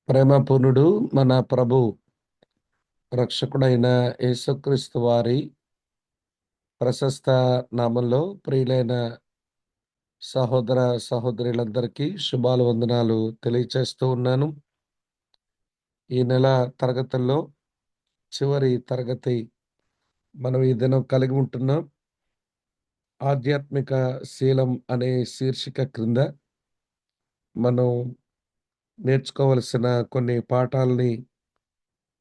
ప్రేమపూర్ణుడు మన ప్రభు రక్షకుడైన యేసుక్రీస్తు వారి ప్రశస్త నామంలో ప్రియులైన సహోదర సహోదరులందరికీ శుభాలు వందనాలు తెలియచేస్తూ ఉన్నాను. ఈ నెల తరగతుల్లో చివరి తరగతి మనం ఈ దినం కలిగి ఉంటున్నాం. ఆధ్యాత్మిక శీలం అనే శీర్షిక క్రింద మనం నేర్చుకోవలసిన కొన్ని పాఠాలని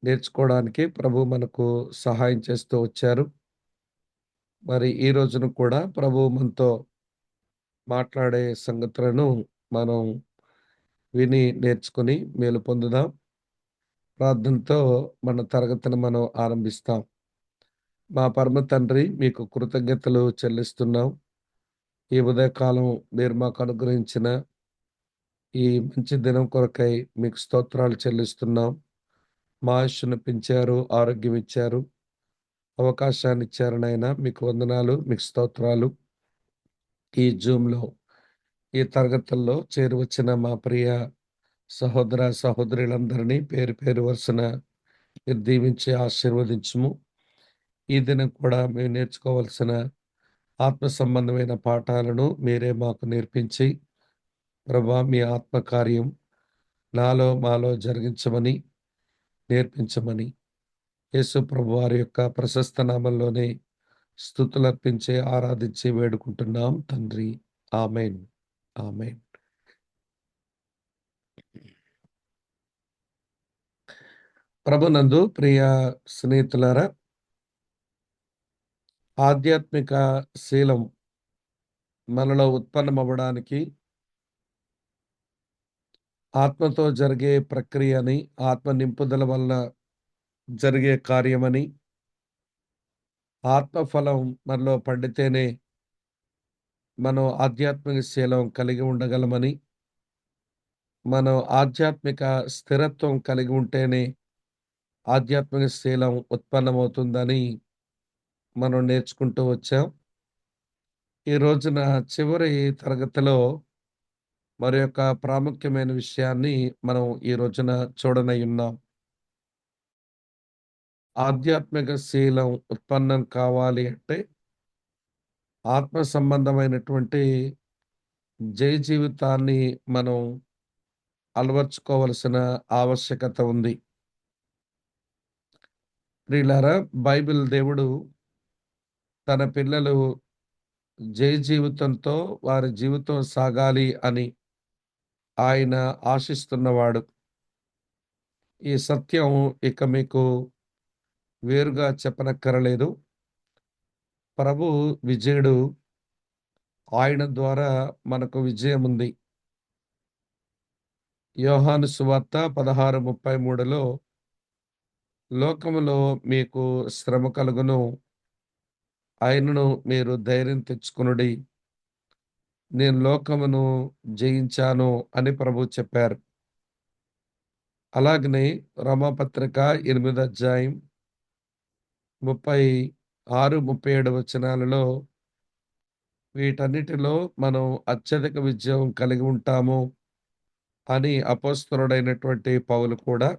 నేర్చుకోవడానికి ప్రభు మనకు సహాయం చేస్తూ వచ్చారు. మరి ఈ రోజున కూడా ప్రభు మనతో మాట్లాడే సంగతులను మనం విని నేర్చుకుని మేలు పొందుదాం. ప్రార్థనతో మన తరగతిని మనం ఆరంభిస్తాం. మా పరమ తండ్రి మీకు కృతజ్ఞతలు చెల్లిస్తున్నాం. ఈ ఉదయకాలం మీరు మాకు అనుగ్రహించిన ఈ మంచి దినం కొరకై మీకు స్తోత్రాలు చెల్లిస్తున్నాం. మా ఆయుష్షును పెంచారు, ఆరోగ్యం ఇచ్చారు, అవకాశాన్ని ఇచ్చారు నాయనా. మీకు వందనాలు, మీకు స్తోత్రాలు. ఈ జూమ్‌లో ఈ తరగతుల్లో చేరివచ్చిన మా ప్రియ సహోదర సహోదరులందరినీ పేరు పేరు వరుసన మీరు దీవించి ఆశీర్వదించుము. ఈ దినం కూడా మేము నేర్చుకోవాల్సిన ఆత్మ సంబంధమైన పాఠాలను మీరే మాకు నేర్పించి ప్రభా మీ ఆత్మ కార్యం నాలో మాలో జరిగించమని నేర్పించమని యేసు ప్రభు వారి యొక్క ప్రశస్త నామంలోనే స్తుతులర్పించి ఆరాధించి వేడుకుంటున్నాం తండ్రి. ఆమేన్. ఆమేన్. ప్రభునందు ప్రియ స్నేహితులారా, ఆధ్యాత్మిక శీలం మనలో ఉత్పన్నమవ్వడానికి ఆత్మతో జరిగే ప్రక్రియని, ఆత్మ నింపుదల వల్ల జరిగే కార్యమని, ఆత్మ ఫలం మనలో పండితేనే మనం ఆధ్యాత్మిక శీలం కలిగి ఉండగలమని, మనం ఆధ్యాత్మిక స్థిరత్వం కలిగి ఉంటేనే ఆధ్యాత్మిక శీలం ఉత్పన్నమవుతుందని మనం నేర్చుకుంటూ వచ్చాం. ఈ రోజున చివరి తరగతిలో మరి యొక్క ప్రాముఖ్యమైన విషయాన్ని మనం ఈ రోజున చూడనయ్యున్నాం. ఆధ్యాత్మిక శీలం ఉత్పన్నం కావాలి అంటే ఆత్మ సంబంధమైనటువంటి జీవితాన్ని మనం అలవర్చుకోవలసిన ఆవశ్యకత ఉంది. ప్రియులారా, బైబిల్ దేవుడు తన పిల్లలు జీవితంతో వారి జీవితం సాగాలి అని ఆయన ఆశిస్తున్నవాడు. ఈ సత్యం ఇక మీకు వేరుగా చెప్పనక్కరలేదు. ప్రభు విజయుడు. ఆయన ద్వారా మనకు విజయముంది. యోహాను సువార్త 16:33లో లోకములో మీకు శ్రమ కలుగును. అయినను మీరు ధైర్యం తెచ్చుకొనుడి. నేను లోకమును జయించాను అని ప్రభువు చెప్పారు. అలాగనే రోమాపత్రిక 8వ అధ్యాయం 36, 37 వచనాలలో వీటన్నిటిలో మనం అత్యధిక విజయం కలిగి ఉంటాము అని అపోస్తలుడైనటువంటి పౌలు కూడా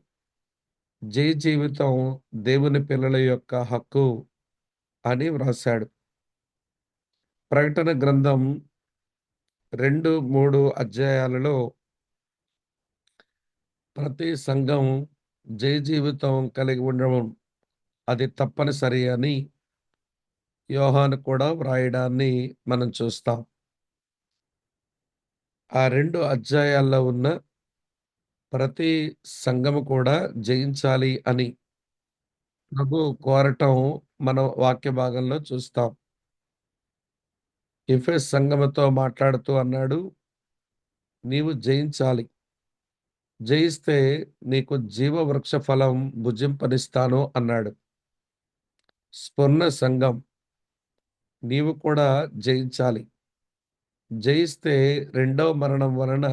జీవితం దేవుని పిల్లల యొక్క హక్కు అని వ్రాసాడు. ప్రకటన గ్రంథం 2, 3 అధ్యాయాలలో ప్రతి సంఘం జీవితం కలిగి ఉండడం అది తప్పనిసరి అని యోహాను కూడా వ్రాయడాన్ని మనం చూస్తాం. ఆ 2 అధ్యాయాల్లో ఉన్న ప్రతి సంఘము కూడా జయించాలి అని ప్రభు కోరటం మనం వాక్య భాగంలో చూస్తాం. ఎఫెసు సంఘముతో మాట్లాడుతూ అన్నాడు, నీవు జయించాలి. జయిస్తే నీకు జీవవృక్ష ఫలం భుజింపనిస్తాను అన్నాడు. స్ఫురణ సంఘం, నీవు కూడా జయించాలి. జయిస్తే రెండవ మరణం వలన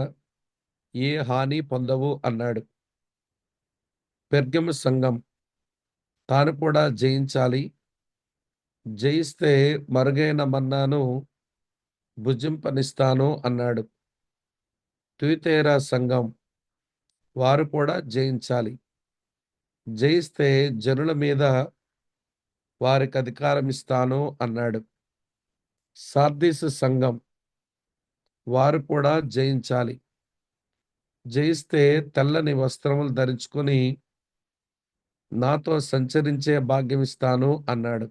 ఏ హాని పొందవు అన్నాడు. పెర్గము సంఘం, తాను కూడా జయించాలి. జయిస్తే మరుగైన మన్నాను భుజింపనిస్తాను అన్నాడు. తుయతైర సంఘం, వారు కూడా జయించాలి. జయిస్తే జనుల మీద వారికి అధికారం ఇస్తాను అన్నాడు. సార్దీసు సంఘం వారు కూడా జయించాలి. జయిస్తే తెల్లని వస్త్రములు ధరించుకొని నాతో సంచరించే భాగ్యమిస్తాను అన్నాడు.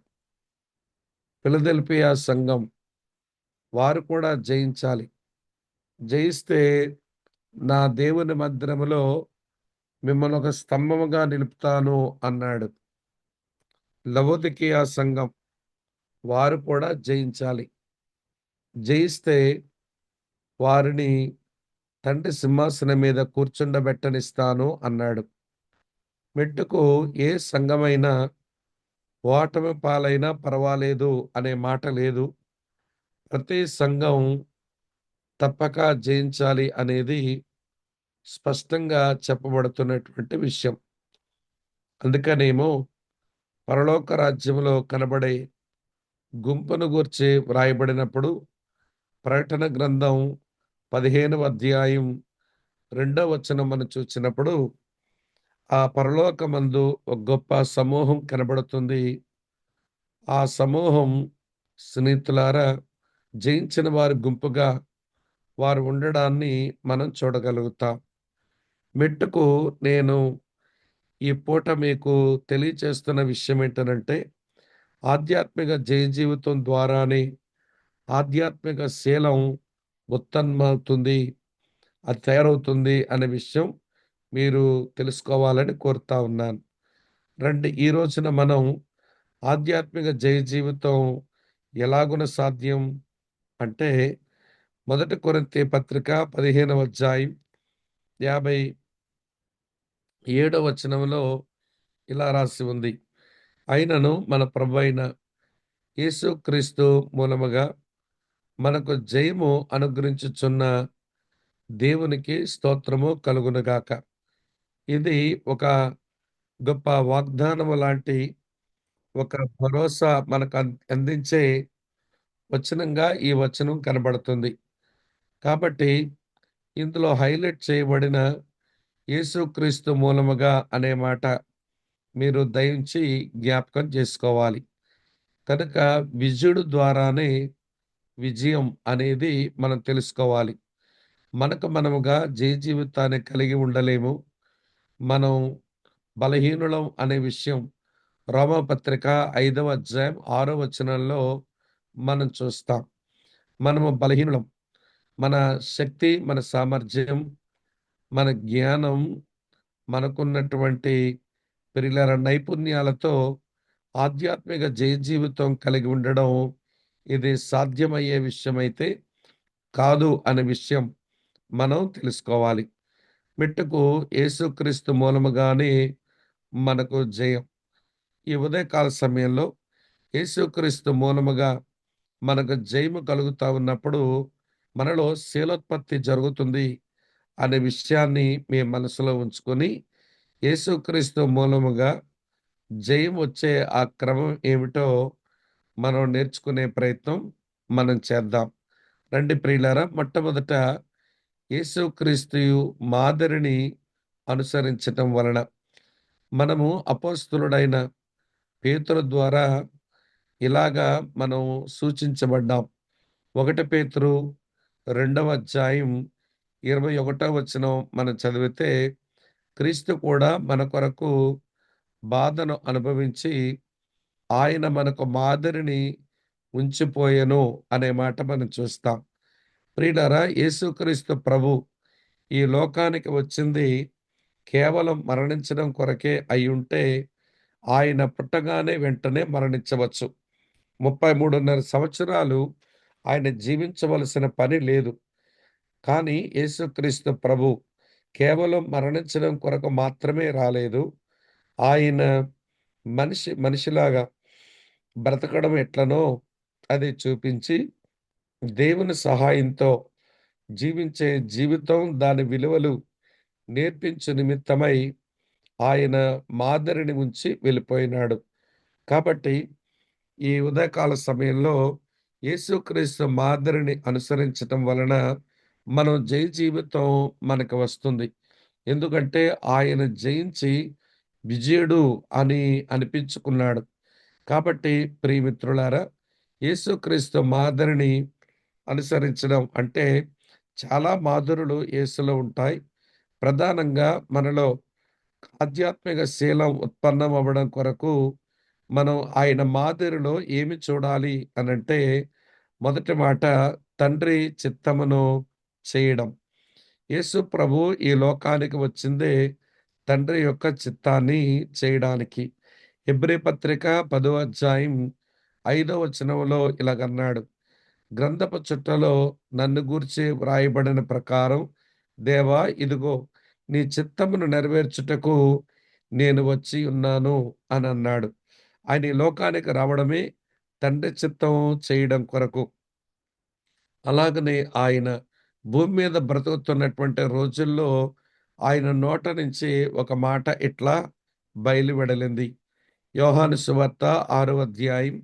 ఫిలదెల్ఫియా సంఘం వారు కూడా జయించాలి. జయిస్తే నా దేవుని మందిరములో మిమ్మల్ని ఒక స్తంభముగా నిలుపుతాను అన్నాడు. లవొదికీయ సంఘం వారు కూడా జయించాలి. జయిస్తే వారిని తండ్రి సింహాసనం మీద కూర్చుండబెట్టనిస్తాను అన్నాడు. మెట్టుకు ఏ సంఘమైనా ఓటమి పాలైనా పర్వాలేదు అనే మాట లేదు. ప్రతి సంఘం తప్పక జయించాలి అనేది స్పష్టంగా చెప్పబడుతున్నటువంటి విషయం. అందుకనేమో పరలోక రాజ్యంలో కనబడే గుంపును గూర్చి వ్రాయబడినప్పుడు ప్రకటన గ్రంథం 15వ అధ్యాయం 2వ వచనం మనం చూసినప్పుడు ఆ పరలోకమందు ఒక గొప్ప సమూహం కనబడుతుంది. ఆ సమూహం స్నేహితులారా జయించిన వారి గుంపుగా వారు ఉండడాన్ని మనం చూడగలుగుతాం. మెట్టుకు నేను ఈ పూట మీకు తెలియచేస్తున్న విషయం ఏంటనంటే ఆధ్యాత్మిక జయ జీవితం ద్వారానే ఆధ్యాత్మిక శీలం ఉత్తమవుతుంది. అది తయారవుతుంది అనే విషయం మీరు తెలుసుకోవాలని కోరుతా ఉన్నాను. రండి ఈ రోజున మనం ఆధ్యాత్మిక జయ జీవితం ఎలాగున సాధ్యం అంటే 1 కొరింథీ పత్రిక 15వ అధ్యాయం 57వ వచనంలో ఇలా రాసి ఉంది. అయినను మన ప్రభువైన యేసుక్రీస్తు మూలముగా మనకు జయము అనుగ్రహించుచున్న దేవునికి స్తోత్రము కలుగునుగాక. ఇది ఒక గొప్ప వాగ్దానము లాంటి ఒక భరోసా మనకు అందించే వచనంగా ఈ వచనం కనబడుతుంది. కాబట్టి ఇందులో హైలైట్ చేయబడిన యేసుక్రీస్తు మూలముగా అనే మాట మీరు దయించి జ్ఞాపకం చేసుకోవాలి. కనుక విజయుడు ద్వారానే విజయం అనేది మనం తెలుసుకోవాలి. మనకు మనముగా జయ జీవితాన్ని కలిగి ఉండలేము. మనం బలహీనులం అనే విషయం రోమాపత్రిక 5వ అధ్యాయం 6వ వచనంలో మనం చూస్తాం. మనము బలహీనులం. మన శక్తి, మన సామర్థ్యం, మన జ్ఞానం, మనకున్నటువంటి ప్రియులారా నైపుణ్యాలతో ఆధ్యాత్మిక జయ జీవితం కలిగి ఉండడం ఇది సాధ్యమయ్యే విషయమైతే కాదు అనే విషయం మనం తెలుసుకోవాలి. మెట్టుకు యేసుక్రీస్తు మూలముగానే మనకు జయం. ఈ ఉదయకాల సమయంలో యేసుక్రీస్తు మూలముగా మనకు జయము కలుగుతా ఉన్నప్పుడు మనలో శీలోత్పత్తి జరుగుతుంది అనే విషయాన్ని మీ మనసులో ఉంచుకొని యేసుక్రీస్తు మూలముగా జయం వచ్చే ఆ క్రమం ఏమిటో మనం నేర్చుకునే ప్రయత్నం మనం చేద్దాం. రండి ప్రియులారా, మొట్టమొదట యేసుక్రీస్తు మాదిరిని అనుసరించటం వలన మనము అపోస్తలుడైన పేతురు ద్వారా ఇలాగా మనం సూచించబడ్డాం. 1 పేతురు 2వ అధ్యాయం 21వ వచనం మనం చదివితే క్రీస్తు కూడా మన కొరకు బాధను అనుభవించి ఆయన మనకు మాదిరిని ఉంచిపోయెను అనే మాట మనం చూస్తాం. ప్రియులారా, యేసుక్రీస్తు ప్రభు ఈ లోకానికి వచ్చింది కేవలం మరణించడం కొరకే అయ్యుంటే ఆయన పుట్టగానే వెంటనే మరణించవచ్చు. 33.5 సంవత్సరాలు ఆయన జీవించవలసిన పని లేదు. కానీ యేసుక్రీస్తు ప్రభు కేవలం మరణించడం కొరకు మాత్రమే రాలేదు. ఆయన మనిషిలాగా బ్రతకడం ఎట్లనో అది చూపించి దేవుని సహాయంతో జీవించే జీవితం దాని విలువలు నేర్పించు నిమిత్తమై ఆయన మాదిరిని ఉంచి వెళ్ళిపోయినాడు. కాబట్టి ఈ ఉదయకాల సమయంలో యేసుక్రీస్తు మాదిరిని అనుసరించటం వలన మనం జయ జీవితం మనకు వస్తుంది. ఎందుకంటే ఆయన జయించి విజయుడు అని అనిపించుకున్నాడు. కాబట్టి ప్రియమిత్రులారా, యేసుక్రీస్తు మాదిరిని అనుసరించడం అంటే చాలా మాధురులు యేసులో ఉంటాయి. ప్రధానంగా మనలో ఆధ్యాత్మిక శీలం ఉత్పన్నం అవ్వడం కొరకు మనం ఆయన మాదిరిలో ఏమి చూడాలి అనంటే, మొదటి మాట తండ్రి చిత్తమును చేయడం. యేసు ప్రభు ఈ లోకానికి వచ్చిందే తండ్రి యొక్క చిత్తాన్ని చేయడానికి. హెబ్రీ పత్రిక 10వ అధ్యాయం 5వ వచనంలో ఇలాగన్నాడు. గ్రంథపు చుట్టలో నన్ను గూర్చి వ్రాయబడిన ప్రకారం, దేవా ఇదిగో నీ చిత్తమును నెరవేర్చుటకు నేను వచ్చి ఉన్నాను అని అన్నాడు. ఆయన ఈ లోకానికి రావడమే తండ్రి చిత్తం చేయడం కొరకు. అలాగనే ఆయన భూమి మీద బ్రతుకుతున్నటువంటి రోజుల్లో ఆయన నోట నుంచి ఒక మాట ఇట్లా బయలువెడలింది. యోహాను సువార్త 6వ అధ్యాయం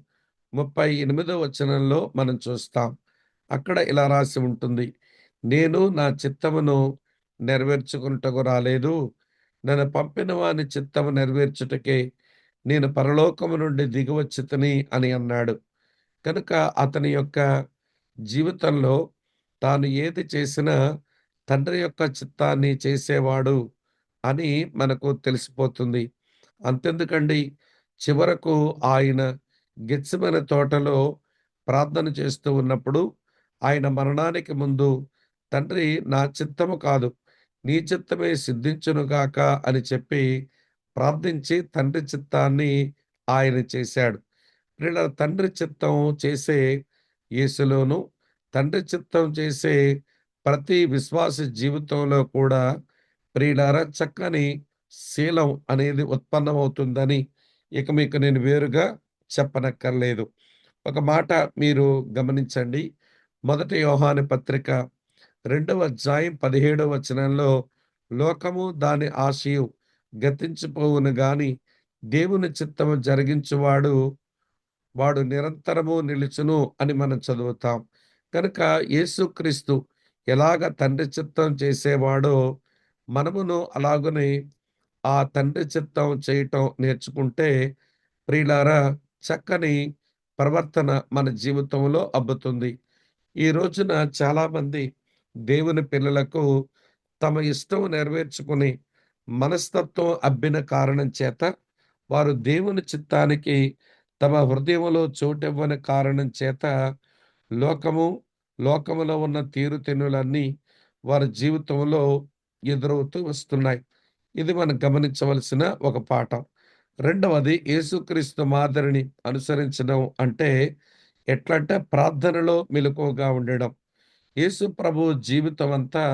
38వ వచనంలో మనం చూస్తాం. అక్కడ ఇలా రాసి ఉంటుంది. నేను నా చిత్తమును నెరవేర్చుకొనుటకు రాలేదు. నన్ను పంపిన వాని చిత్తము నెరవేర్చుటకే నేను పరలోకము నుండి దిగివచ్చితిని అని అన్నాడు. కనుక అతని యొక్క జీవితంలో తాను ఏది చేసినా తండ్రి యొక్క చిత్తాన్ని చేసేవాడు అని మనకు తెలిసిపోతుంది. అంతెందుకండి, చివరకు ఆయన గెత్సేమనే తోటలో ప్రార్థన చేస్తూ ఉన్నప్పుడు ఆయన మరణానికి ముందు తండ్రి నా చిత్తము కాదు నీ చిత్తమే సిద్ధించును గాక అని చెప్పి ప్రార్థించి తండ్రి చిత్తాన్ని ఆయన చేశాడు. ప్రియులారా, తండ్రి చిత్తం చేసే యేసులోను, తండ్రి చిత్తం చేసే ప్రతి విశ్వాస జీవితంలో కూడా ప్రియులారా చక్కని శీలం అనేది ఉత్పన్నమవుతుందని ఇక మీకు నేను వేరుగా చెప్పనక్కర్లేదు. ఒక మాట మీరు గమనించండి. మొదటి యోహాను పత్రిక 2వ అధ్యాయం 17వ వచనంలో లోకము దాని ఆశయు గతించిపోవును గాని దేవుని చిత్తము జరిగించువాడు వాడు నిరంతరము నిలుచును అని మనం చదువుతాం. కనుక యేసుక్రీస్తు ఎలాగ తండ్రి చిత్తం చేసేవాడో మనమును అలాగునే ఆ తండ్రి చిత్తం చేయటం నేర్చుకుంటే ప్రియులారా చక్కని ప్రవర్తన మన జీవితంలో అబ్బుతుంది. ఈ రోజున చాలామంది దేవుని పిల్లలకు తమ ఇష్టం నెరవేర్చుకుని మనస్తత్వం అబ్బిన కారణం చేత వారు దేవుని చిత్తానికి తమ హృదయంలో చోటివ్వని కారణం చేత లోకము, లోకములో ఉన్న తీరుతెన్నులన్నీ వారి జీవితంలో ఎదురవుతూ వస్తున్నాయి. ఇది మనం గమనించవలసిన ఒక పాఠం. రెండవది యేసుక్రీస్తు మాదిరిని అనుసరించడం అంటే ఎట్లంటే ప్రార్థనలో మెలకువగా ఉండడం. యేసు ప్రభువు జీవితం అంతా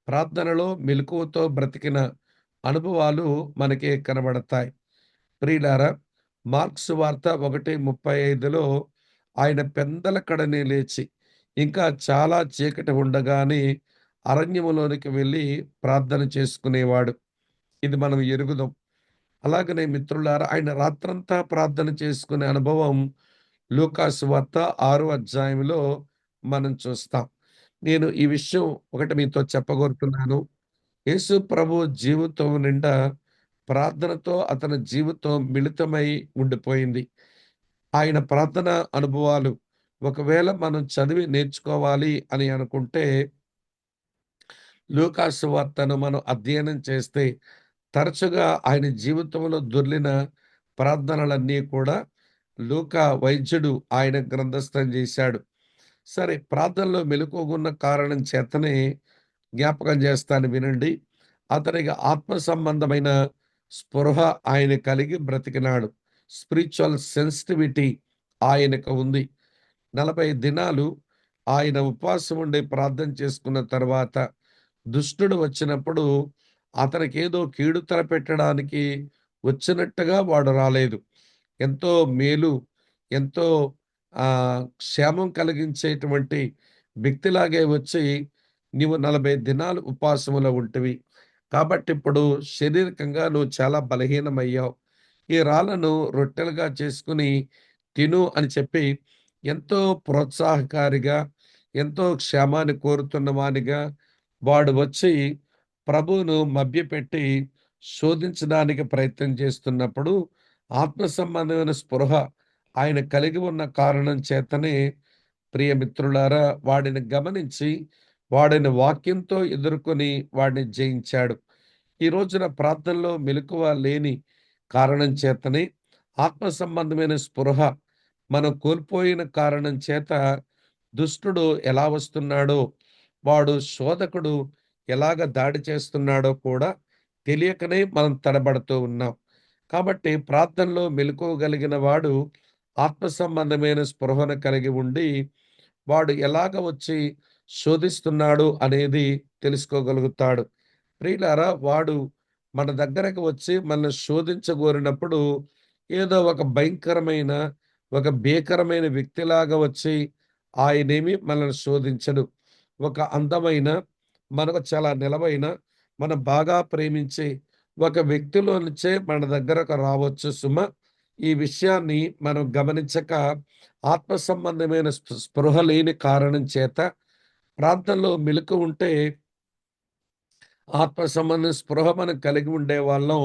ప్రార్థనలో మెలకువతో బ్రతికిన అనుభవాలు మనకి కనబడతాయి. ప్రియులారా, మార్క్స్ సువార్త 1:35లో ఆయన పెందలకడనే లేచి, ఇంకా చాలా చీకటి ఉండగానే అరణ్యములోనికి వెళ్లి ప్రార్థన చేసుకునేవాడు. ఇది మనం ఎరుగుదాం. అలాగనే మిత్రులారా, ఆయన రాత్రంతా ప్రార్థన చేసుకునే అనుభవం లూకా సువార్త 6వ అధ్యాయంలో మనం చూస్తాం. నేను ఈ విషయం ఒకటి మీతో చెప్పగోరుతున్నాను. యేసు ప్రభు జీవితం నిండా ప్రార్థనతో అతని జీవితం మిళితమై ఉండిపోయింది. ఆయన ప్రార్థన అనుభవాలు ఒకవేళ మనం చదివి నేర్చుకోవాలి అని అనుకుంటే లూకా సువార్తను మనం అధ్యయనం చేస్తే తరచుగా ఆయన జీవితంలో దొర్లిన ప్రార్థనలన్నీ కూడా లూకా వైద్యుడు ఆయన గ్రంథస్థం చేశాడు. సరే, ప్రార్థనలో మెలకువగున్న కారణం చేతనే జ్ఞాపకం చేస్తాను వినండి. అతనికి ఆత్మ సంబంధమైన స్పృహ ఆయన కలిగి బ్రతికినాడు. స్పిరిచువల్ సెన్సిటివిటీ ఆయనకు ఉంది. 40 దినాలు ఆయన ఉపవాసం ఉండి ప్రార్థన చేసుకున్న తర్వాత దుష్టుడు వచ్చినప్పుడు అతనికేదో కీడు తలపెట్టడానికి వచ్చినట్టుగా వాడు రాలేదు. ఎంతో మేలు, ఎంతో క్షేమం కలిగించేటువంటి వ్యక్తిలాగే వచ్చి నీవు 40 దినాలు ఉపవాసములో ఉంటివి. కాబట్టి ఇప్పుడు శారీరకంగా నువ్వు చాలా బలహీనమయ్యావు. ఈ రాళ్ళను రొట్టెలుగా చేసుకొని తిను అని చెప్పి ఎంతో ప్రోత్సాహకారిగా, ఎంతో క్షేమాన్ని కోరుతున్న వానిగా వాడు వచ్చి ప్రభువును మభ్యపెట్టి శోధించడానికి ప్రయత్నం చేస్తున్నప్పుడు ఆత్మ సంబంధమైన స్పృహ ఆయన కలిగి ఉన్న కారణం చేతనే ప్రియమిత్రులారా వాడిని గమనించి వాడిని వాక్యంతో ఎదుర్కొని వాడిని జయించాడు. ఈ రోజున ప్రార్థనలో మెలకువ లేని కారణం చేతనే ఆత్మ సంబంధమైన స్పృహ మనం కోల్పోయిన కారణం చేత దుష్టుడు ఎలా వస్తున్నాడో, వాడు శోధకుడు ఎలాగ దాడి చేస్తున్నాడో కూడా తెలియకనే మనం తడబడుతూ ఉన్నాం. కాబట్టి ప్రార్థనలో మెలకువగలిగిన వాడు ఆత్మ సంబంధమైన స్పృహను కలిగి ఉండి, వాడు ఎలాగ వచ్చి శోధిస్తున్నాడు అనేది తెలుసుకోగలుగుతాడు. ప్రియులారా, వాడు మన దగ్గరకు వచ్చి మనల్ని శోధించగోరినప్పుడు ఏదో ఒక భయంకరమైన, ఒక భీకరమైన వ్యక్తిలాగా వచ్చి ఆయనేమి మనల్ని శోధించడు. ఒక అందమైన, మనకు చాలా నిలవైన, మనం బాగా ప్రేమించే ఒక వ్యక్తిలో నుంచే మన దగ్గరకు రావచ్చు సుమ. ఈ విషయాన్ని మనం గమనించక ఆత్మ సంబంధమైన స్పృహ లేని కారణం చేత ప్రార్థనలో మెలుకువ ఉంటే ఆత్మ సంబంధం స్పృహ మనం కలిగి ఉండేవాళ్ళం.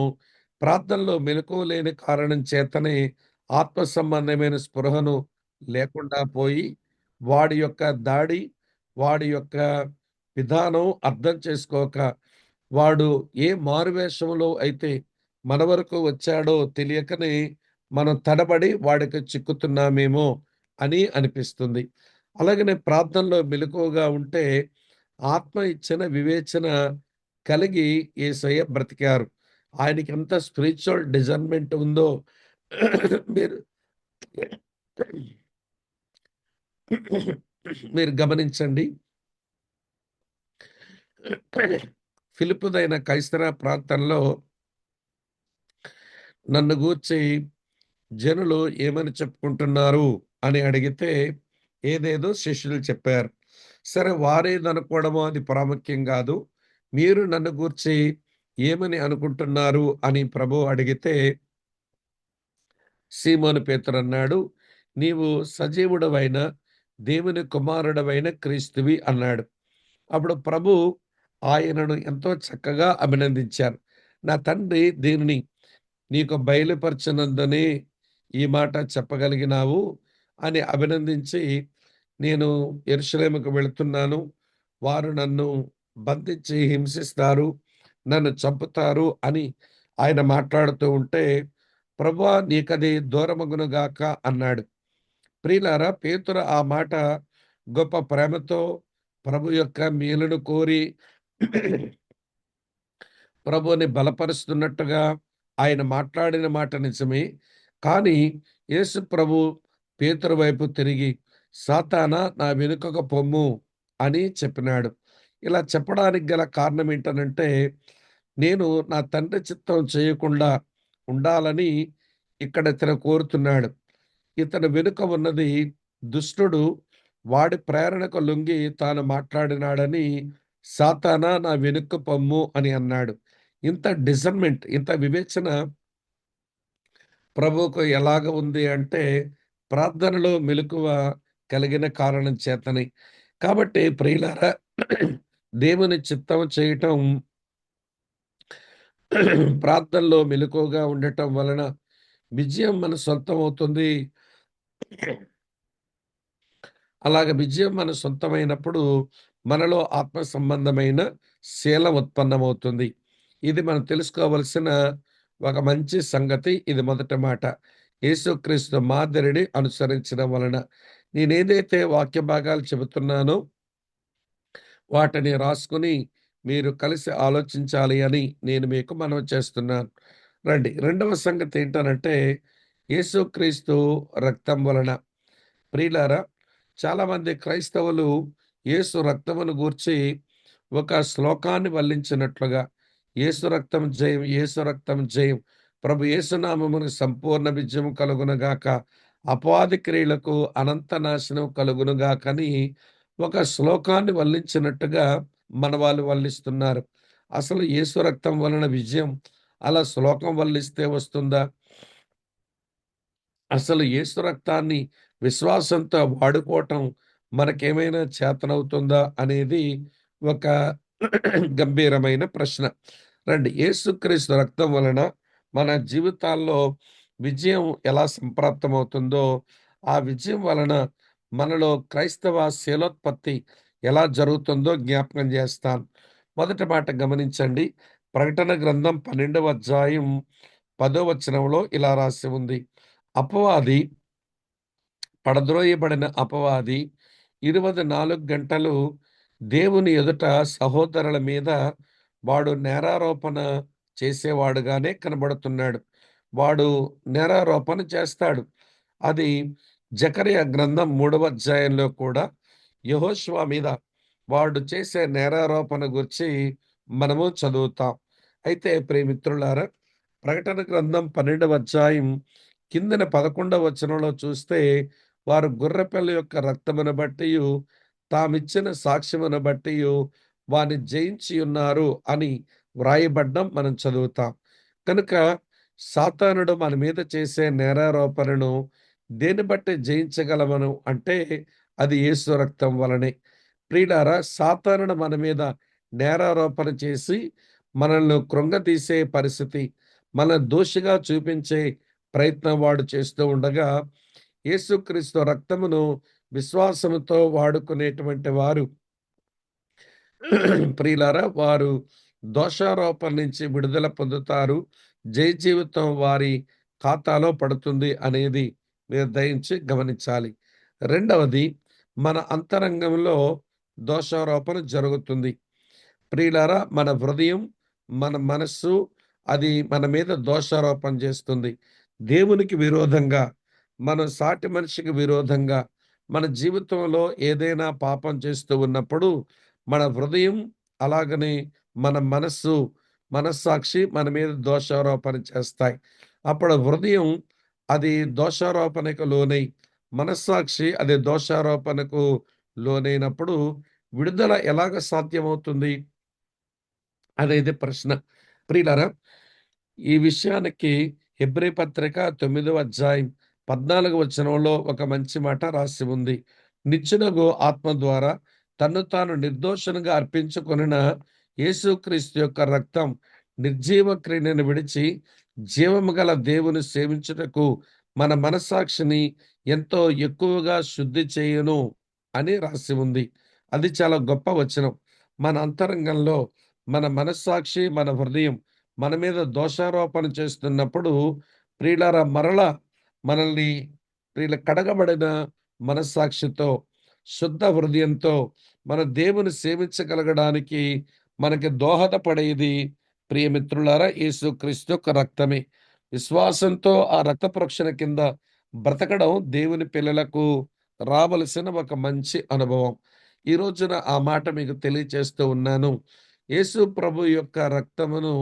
ప్రార్థనలో మెలకువ లేని కారణం చేతనే ఆత్మ సంబంధమైన స్పృహను లేకుండా పోయి, వాడి యొక్క దాడి, వాడి యొక్క విధానం అర్థం చేసుకోక, వాడు ఏ మారువేషంలో అయితే మన వరకు వచ్చాడో తెలియకనే మనం తడబడి వాడికి చిక్కుతున్నామేమో అని అనిపిస్తుంది. అలాగనే ప్రార్థనలో మెలకువగా ఉంటే ఆత్మ ఇచ్చిన వివేచన కలిగి యేసయ్య బ్రతికారు. ఆయనకెంత స్పిరిచ్యువల్ డిజర్న్‌మెంట్ ఉందో మీరు మీరు గమనించండి. ఫిలిప్పుదైన కైసర ప్రాంతంలో నన్ను గూర్చి జనులు ఏమని చెప్పుకుంటున్నారు అని అడిగితే, ఏదేదో శిష్యులు చెప్పారు. సరే, వారేదనుకోవడమో అది ప్రాముఖ్యం గాదు. మీరు నన్ను గూర్చి ఏమని అనుకుంటున్నారు అని ప్రభువు అడిగితే, సీమోను పేతురన్నాడు, నీవు సజీవుడవైన దేవుని కుమారుడవైన క్రీస్తువి అన్నాడు. అప్పుడు ప్రభువు ఆయనను ఎంతో చక్కగా అభినందించారు. నా తండ్రి దీనిని నీకు బయలుపరచనందునే ఈ మాట చెప్పగలిగినావు అని అభినందించి, నేను యెరూషలేముకు వెళుతున్నాను. వారు నన్ను బంధించి హింసిస్తారు, నన్ను చంపుతారు అని ఆయన మాట్లాడుతూ ఉంటే, ప్రభువా నీకది దూరమగును గాక అన్నాడు. ప్రియులారా, పేతురు ఆ మాట గొప్ప ప్రేమతో ప్రభు యొక్క మేలును కోరి ప్రభువుని బలపరుస్తున్నట్టుగా ఆయన మాట్లాడిన మాట నిజమే. కానీ యేసు ప్రభు పేతురు వైపు తిరిగి, సాతానా నా వెనుకకు పొమ్ము అని చెప్పినాడు. ఇలా చెప్పడానికి గల కారణం ఏంటనంటే, నేను నా తండ్రి చిత్తం చేయకుండా ఉండాలని ఇక్కడ ఇతను కోరుతున్నాడు. ఇతని వెనుక ఉన్నది దుష్టుడు. వాడి ప్రేరణకు లొంగి తాను మాట్లాడినాడని, సాతానా నా వెనుక పొమ్ము అని అన్నాడు. ఇంత డిసర్న్‌మెంట్, ఇంత వివేచన ప్రభువుకు ఎలాగ ఉంది అంటే, ప్రార్థనలో మెలకువ కలిగిన కారణం చేతనే. కాబట్టి ప్రియులారా, దేవుని చిత్తం చేయటం, ప్రార్థనలో మెలకువగా ఉండటం వలన విజయం మన సొంతమవుతుంది. అలాగ విజయం మన సొంతమైనప్పుడు మనలో ఆత్మ సంబంధమైన శీలం ఉత్పన్నమవుతుంది. ఇది మనం తెలుసుకోవలసిన ఒక మంచి సంగతి. ఇది మొదటి మాట. యేసుక్రీస్తు మాదిరిని అనుసరించడం వలన. నేనేదైతే వాక్య భాగాలు చెబుతున్నానో వాటిని రాసుకొని మీరు కలిసి ఆలోచించాలి అని నేను మీకు మనవి చేస్తున్నాను. రండి. రెండవ సంగతి ఏంటనంటే, యేసుక్రీస్తు రక్తం వలన. ప్రియులారా, చాలామంది క్రైస్తవులు యేసు రక్తమును గూర్చి ఒక శ్లోకాన్ని వల్లించినట్లుగా, యేసు రక్తం జయం, యేసు రక్తం జయం, ప్రభు యేసునామమున సంపూర్ణ విజయం కలుగునుగాక, అపవాది క్రియలకు అనంత నాశనం కలుగునుగాకని ఒక శ్లోకాన్ని వల్లించినట్టుగా మన వాళ్ళు వల్లిస్తున్నారు. అసలు యేసు రక్తం వలన విజయం అలా శ్లోకం వల్లిస్తే వస్తుందా? అసలు యేసు రక్తాన్ని విశ్వాసంతో వాడుకోవటం మనకేమైనా చేతనవుతుందా అనేది ఒక గంభీరమైన ప్రశ్న. రండి, యేసుక్రీస్తు రక్తం వలన మన జీవితాల్లో విజయం ఎలా సంప్రాప్తమవుతుందో, ఆ విజయం వలన మనలో క్రైస్తవ శీలోత్పత్తి ఎలా జరుగుతుందో జ్ఞాపకం చేస్తాను. మొదటి మాట గమనించండి. ప్రకటన గ్రంథం 12వ అధ్యాయం 10వ వచనంలో ఇలా రాసి ఉంది. అపవాది పడద్రోయబడిన అపవాది 24 గంటలు దేవుని ఎదుట సహోదరుల మీద వాడు నేరారోపణ చేసేవాడుగానే కనబడుతున్నాడు. వాడు నేరారోపణ చేస్తాడు. అది జెకర్యా గ్రంథం 3వ అధ్యాయంలో కూడా యెహోషువ మీద వాడు చేసే నేరారోపణ గురించి మనము చదువుతాం. అయితే ప్రియమిత్రులారా, ప్రకటన గ్రంథం 12వ అధ్యాయం కిందన 11వ వచనంలో చూస్తే, వారు గొర్రెపిల్ల యొక్క రక్తమును బట్టియు, తామిచ్చిన సాక్ష్యమును బట్టియు వారిని జయించి ఉన్నారు అని వ్రాయబడ్డం మనం చదువుతాం. కనుక సాతానుడు మన మీద చేసే నేరారోపణను దేన్ని బట్టి జయించగలమను అంటే, అది యేసు రక్తం వలనే. ప్రియులారా, సాతానుడు మన మీద నేరారోపణ చేసి మనల్ని కృంగతీసే పరిస్థితి, మనల్ని దోషిగా చూపించే ప్రయత్నం వాడు చేస్తూ ఉండగా, యేసుక్రీస్తు రక్తమును విశ్వాసముతో వాడుకునేటువంటి వారు ప్రియులారా, వారు దోషారోపణ నుంచి విడుదల పొందుతారు. జయ జీవితం వారి ఖాతాలో పడుతుంది అనేది మీరు దయించి గమనించాలి. రెండవది, మన అంతరంగంలో దోషారోపణ జరుగుతుంది. ప్రియులారా, మన హృదయం, మన మనస్సు అది మన మీద దోషారోపణ చేస్తుంది. దేవునికి విరోధంగా, మన సాటి మనిషికి విరోధంగా మన జీవితంలో ఏదైనా పాపం చేస్తూ ఉన్నప్పుడు మన హృదయం, అలాగనే మన మనస్సు, మనస్సాక్షి మన మీద దోషారోపణ చేస్తాయి. అప్పుడు హృదయం అది దోషారోపణకు లోనై, మనస్సాక్షి అది దోషారోపణకు లోనైనప్పుడు విడుదల ఎలాగ సాధ్యమవుతుంది అనేది ప్రశ్న. ప్రియులారా, ఈ విషయానికి హెబ్రీ పత్రిక 9వ అధ్యాయం 14వ వచనంలో ఒక మంచి మాట రాసి ఉంది. నిత్యునగు ఆత్మ ద్వారా తన్ను తాను నిర్దోషునిగా అర్పించుకొనిన యేసుక్రీస్తు యొక్క రక్తం నిర్జీవ క్రియను విడిచి జీవము గల దేవుని సేవించుటకు మన మనస్సాక్షిని ఎంతో ఎక్కువగా శుద్ధి చేయును అని రాసి ఉంది. అది చాలా గొప్ప వచనం. మన అంతరంగంలో మన మనస్సాక్షి, మన హృదయం మన మీద దోషారోపణ చేస్తున్నప్పుడు, ప్రియులారా, మరలా మనల్ని కడగబడిన మనస్సాక్షితో, శుద్ధ హృదయంతో మన దేవుని సేవించగలగడానికి మనకి దోహదపడేది ప్రియమిత్రులారా యేసుక్రీస్తు యొక్క రక్తమే. విశ్వాసంతో ఆ రక్త ప్రోక్షణ కింద బ్రతకడం దేవుని పిల్లలకు రావలసిన ఒక మంచి అనుభవం. ఈ రోజున ఆ మాట మీకు తెలియచేస్తూ ఉన్నాను. యేసు ప్రభు యొక్క రక్తమును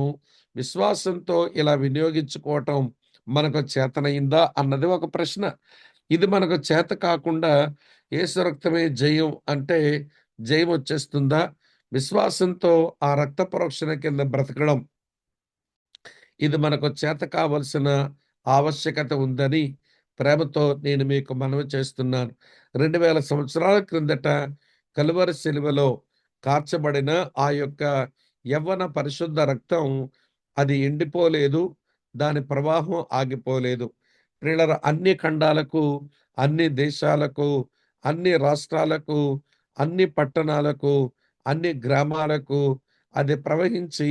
విశ్వాసంతో ఇలా వినియోగించుకోవటం మనకు చేతనయిందా అన్నది ఒక ప్రశ్న. ఇది మనకు చేత కాకుండా యేసు రక్తమే జయం అంటే జయం వచ్చేస్తుందా? విశ్వాసంతో ఆ రక్త ప్రోక్షణ కింద బ్రతకడం ఇది మనకు చేత కావలసిన ఆవశ్యకత ఉందని ప్రేమతో నేను మీకు మనవి చేస్తున్నాను. 2000 సంవత్సరాల క్రిందట కలువరి శిలువలో కార్చబడిన ఆ యొక్క యవ్వన పరిశుద్ధ రక్తం అది ఎండిపోలేదు. దాని ప్రవాహం ఆగిపోలేదు. ప్రియులారా, అన్ని ఖండాలకు, అన్ని దేశాలకు, అన్ని రాష్ట్రాలకు, అన్ని పట్టణాలకు, అన్ని గ్రామాలకు అది ప్రవహించి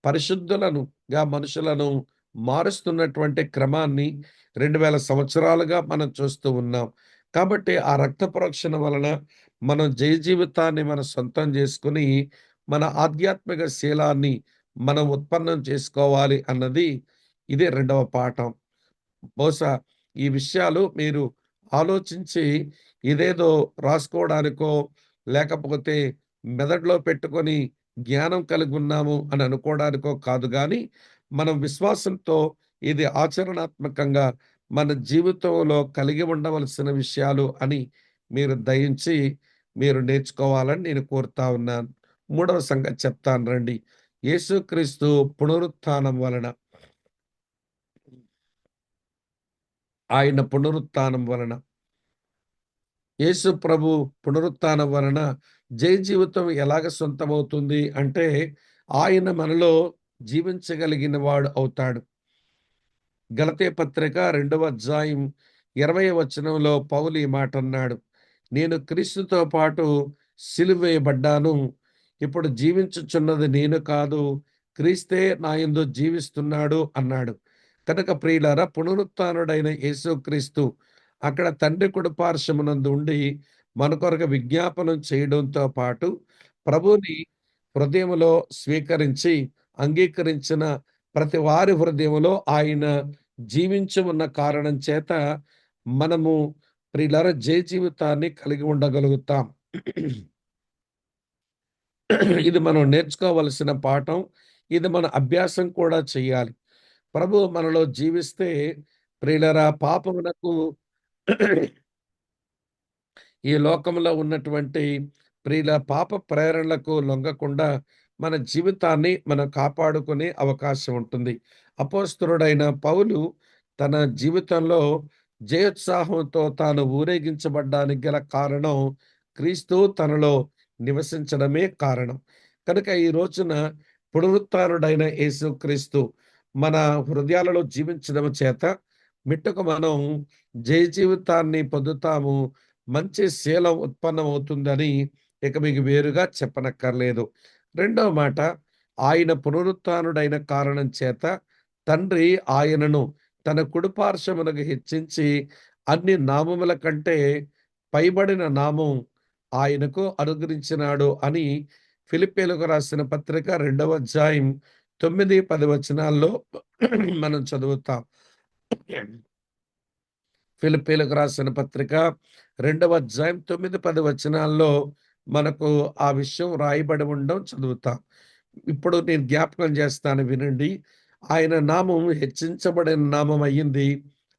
పరిశుద్ధులనుగా మనుషులను మారుస్తున్నటువంటి క్రమాన్ని 2000 సంవత్సరాలుగా మనం చూస్తూ ఉన్నాం. కాబట్టి ఆ రక్త ప్రోక్షణ వలన మనం జయ జీవితాన్ని మనం సొంతం చేసుకొని, మన ఆధ్యాత్మిక శీలాన్ని మనం ఉత్పన్నం చేసుకోవాలి అన్నది ఇదే రెండవ పాఠం. బహుశా ఈ విషయాలు మీరు ఆలోచించి ఇదేదో రాసుకోవడానికో, లేకపోతే మెదడులో పెట్టుకొని జ్ఞానం కలిగి ఉన్నాము అని అనుకోవడానికో కాదు గానీ, మనం విశ్వాసంతో ఇది ఆచరణాత్మకంగా మన జీవితంలో కలిగి ఉండవలసిన విషయాలు అని మీరు దయించి మీరు నేర్చుకోవాలని నేను కోరుతా ఉన్నాను. మూడవ సంగతి చెప్తాను రండి. యేసుక్రీస్తు పునరుత్థానం వలన, ఆయన పునరుత్థానం వలన యేసు ప్రభు పునరుత్థానం వలన జీవితం ఎలాగ సొంతమవుతుంది అంటే, ఆయన మనలో జీవించగలిగిన వాడు అవుతాడు. గలతీ పత్రిక 2వ అధ్యాయం 20వ వచనంలో పౌలు ఈ మాటన్నాడు. నేను క్రీస్తుతో పాటు సిలువ వేయబడ్డాను. ఇప్పుడు జీవించుచున్నది నేను కాదు, క్రీస్తే నా యందు జీవిస్తున్నాడు అన్నాడు. కనుక ప్రియులారా, పునరుత్థానుడైన యేసుక్రీస్తు అక్కడ తండ్రి కుడి పార్శ్వమునందు ఉండి మన కొరకు విజ్ఞాపనం చేయడంతో పాటు ప్రభువుని హృదయములో స్వీకరించి అంగీకరించిన ప్రతి వారి హృదయంలో ఆయన జీవించి ఉన్న కారణం చేత మనము ప్రియులారా జీవితాన్ని కలిగి ఉండగలుగుతాం. ఇది మనం నేర్చుకోవలసిన పాఠం. ఇది మన అభ్యాసం కూడా చేయాలి. ప్రభువు మనలో జీవిస్తే ప్రియులారా పాపమునకు ఈ లోకంలో ఉన్నటువంటి ప్రియుల పాప ప్రేరణలకు లొంగకుండా మన జీవితాన్ని మనం కాపాడుకునే అవకాశం ఉంటుంది. అపోస్తలుడైన పౌలు తన జీవితంలో జయోత్సాహంతో తాను ఊరేగించబడ్డానికి గల కారణం క్రీస్తు తనలో నివసించడమే కారణం. కనుక ఈ రోజున పునరుత్థానుడైన యేసుక్రీస్తు మన హృదయాలలో జీవించడం చేత మిట్టుకు మనం జీవితాన్ని పొందుతాము. మంచి శీలం ఉత్పన్నమవుతుందని ఇక మీకు వేరుగా చెప్పనక్కర్లేదు. రెండవ మాట, ఆయన పునరుత్థానుడైన కారణం చేత తండ్రి ఆయనను తన కుడి పార్శ్వమునకు హెచ్చించి అన్ని నామముల కంటే పైబడిన నామం ఆయనకు అనుగ్రహించినాడు అని ఫిలిప్పీలకు రాసిన పత్రిక 2వ అధ్యాయం 9, 10 వచనాల్లో మనం చదువుతాం. ఫిలిప్పీలకు రాసిన పత్రిక 2వ అధ్యాయం 9, 10 వచనాల్లో మనకు ఆ విషయం రాయబడి ఉండడం చదువుతాం. ఇప్పుడు నేను జ్ఞాపకం చేస్తాను వినండి. ఆయన నామం హెచ్చించబడిన నామం అయ్యింది.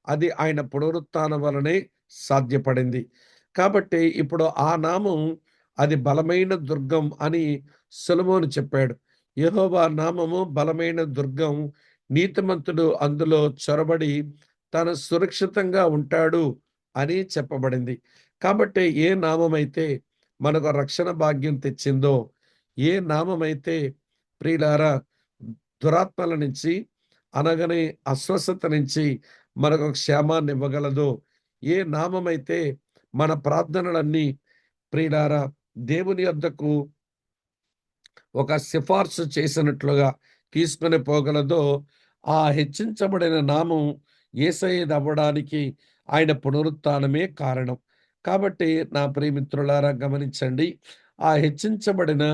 అది ఆయన పునరుత్థానం వలనే సాధ్యపడింది. కాబట్టి ఇప్పుడు ఆ నామం అది బలమైన దుర్గం అని సొలొమోను చెప్పాడు. యెహోవా నామము బలమైన దుర్గం. నీతిమంతుడు అందులో చొరబడి తను సురక్షితంగా ఉంటాడు అని చెప్పబడింది. కాబట్టి ఏ నామమైతే మనకు రక్షణ భాగ్యం తెచ్చిందో, ఏ నామమైతే ప్రియులారా దురాత్మల నుంచి, అనగానే అస్వస్థత నుంచి మనకు క్షేమాన్ని ఇవ్వగలదో, ఏ నామమైతే మన ప్రార్థనలన్నీ ప్రియులారా దేవుని యొద్దకు ఒక సిఫార్సు చేసినట్లుగా తీసుకొని పోగలదో, ఆ హెచ్చించబడిన నామం యేసయ్యదవ్వడానికి ఆయన పునరుత్థానమే కారణం. కాబట్టి నా ప్రియమిత్రులారా గమనించండి. ఆ హెచ్చించబడిన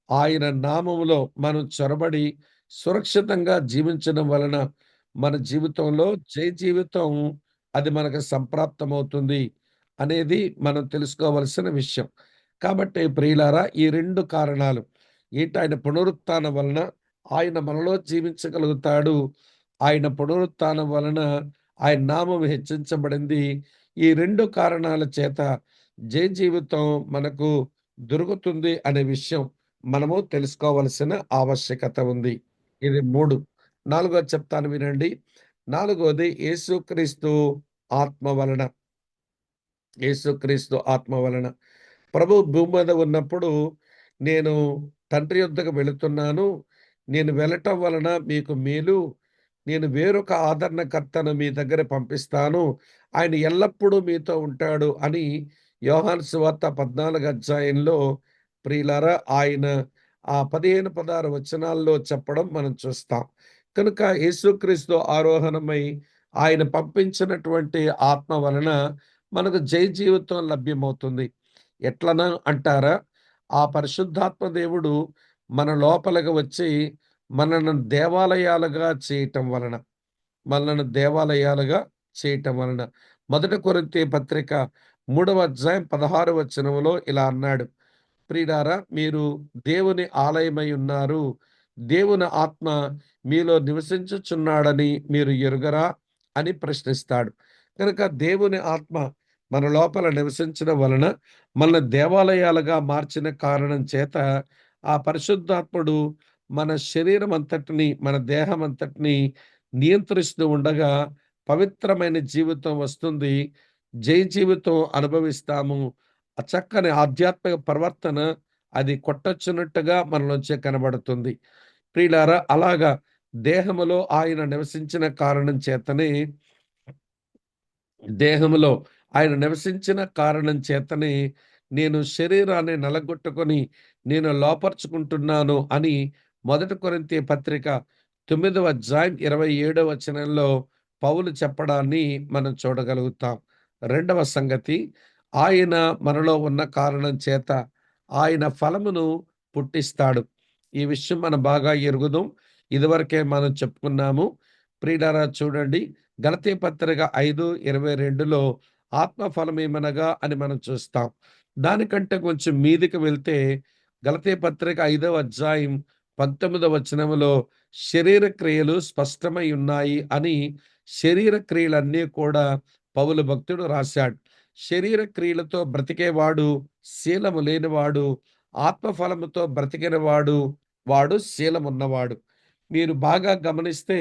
ఆయన నామములో మనం చొరబడి సురక్షితంగా జీవించడం వలన మన జీవితంలో జీవితం అది మనకు సంప్రాప్తమవుతుంది అనేది మనం తెలుసుకోవలసిన విషయం. కాబట్టి ప్రియులారా, ఈ 2 కారణాలు ఆయన పునరుత్థానం వలన ఆయన మనలో జీవించగలుగుతాడు. ఆయన పునరుత్థానం వలన ఆయన నామం హెచ్చించబడింది. ఈ 2 కారణాల చేత జీవితం మనకు దొరుకుతుంది అనే విషయం మనము తెలుసుకోవలసిన ఆవశ్యకత ఉంది. ఇది 3. నాలుగోది చెప్తాను వినండి. నాలుగోది ఆత్మ వలన. యేసుక్రీస్తు ఆత్మ వలన. ప్రభువు భూమి మీద ఉన్నప్పుడు నేను తండ్రి యొద్దకు వెళుతున్నాను. నేను వెళ్ళటం వలన మీకు మేలు. నేను వేరొక ఆదరణకర్తను మీ దగ్గర పంపిస్తాను. ఆయన ఎల్లప్పుడూ మీతో ఉంటాడు అని యోహాను సువార్త 14 అధ్యాయంలో ప్రియులారా ఆయన ఆ 15, 16 వచనాల్లో చెప్పడం మనం చూస్తాం. కనుక యేసుక్రీస్తు ఆరోహణమై ఆయన పంపించినటువంటి ఆత్మ వలన మనకు జీవితం లభ్యమవుతుంది. ఎట్లనా అంటారా? ఆ పరిశుద్ధాత్మ దేవుడు మన లోపలికి వచ్చి మనలను దేవాలయాలుగా చేయటం వలన, మనలను దేవాలయాలుగా చేయటం వలన. మొదటి కొరింథీ పత్రిక 3వ అధ్యాయం 16 వచనంలో ఇలా అన్నాడు. ప్రియులారా, మీరు దేవుని ఆలయమై ఉన్నారు. దేవుని ఆత్మ మీలో నివసించుచున్నాడని మీరు ఎరుగరా అని ప్రశ్నిస్తాడు. కనుక దేవుని ఆత్మ మన లోపల నివసించడం వలన మన దేవాలయాలుగా మార్చిన కారణం చేత ఆ పరిశుద్ధాత్ముడు మన శరీరం అంతటిని, మన దేహం అంతటిని నియంత్రిస్తూ ఉండగా పవిత్రమైన జీవితం వస్తుంది. జయ జీవితం అనుభవిస్తాము. ఆ చక్కని ఆధ్యాత్మిక ప్రవర్తన అది కొట్టొచ్చినట్టుగా మనలోంచే కనబడుతుంది. ప్రియులారా, అలాగా దేహములో ఆయన నివసించిన కారణం చేతనే దేహంలో ఆయన నివసించిన కారణం చేతనే నేను శరీరాన్ని నలగొట్టుకొని నేను లోపరుచుకుంటున్నాను అని 1 కొరింథీ పత్రిక 9వ అధ్యాయం 27వ వచనంలో పౌలు చెప్పడాన్ని మనం చూడగలుగుతాం. రెండవ సంగతి, ఆయన మనలో ఉన్న కారణం చేత ఆయన ఫలమును పుట్టిస్తాడు. ఈ విషయం మనం బాగా ఎరుగుదాం. ఇదివరకే మనం చెప్పుకున్నాము. ప్రియులారా చూడండి, గలతీ పత్రిక 5:22లో ఆత్మఫలమేమనగా అని మనం చూస్తాం. దానికంటే కొంచెం మీదికి వెళ్తే గలతీ పత్రిక 5వ అధ్యాయం 19వ వచనంలో శరీర క్రియలు స్పష్టమై ఉన్నాయి అని శరీర క్రియలన్నీ కూడా పౌలు భక్తుడు రాశాడు. శరీర క్రియలతో బ్రతికేవాడు శీలము లేనివాడు, ఆత్మఫలముతో బ్రతికినవాడు వాడు శీలమున్నవాడు. మీరు బాగా గమనిస్తే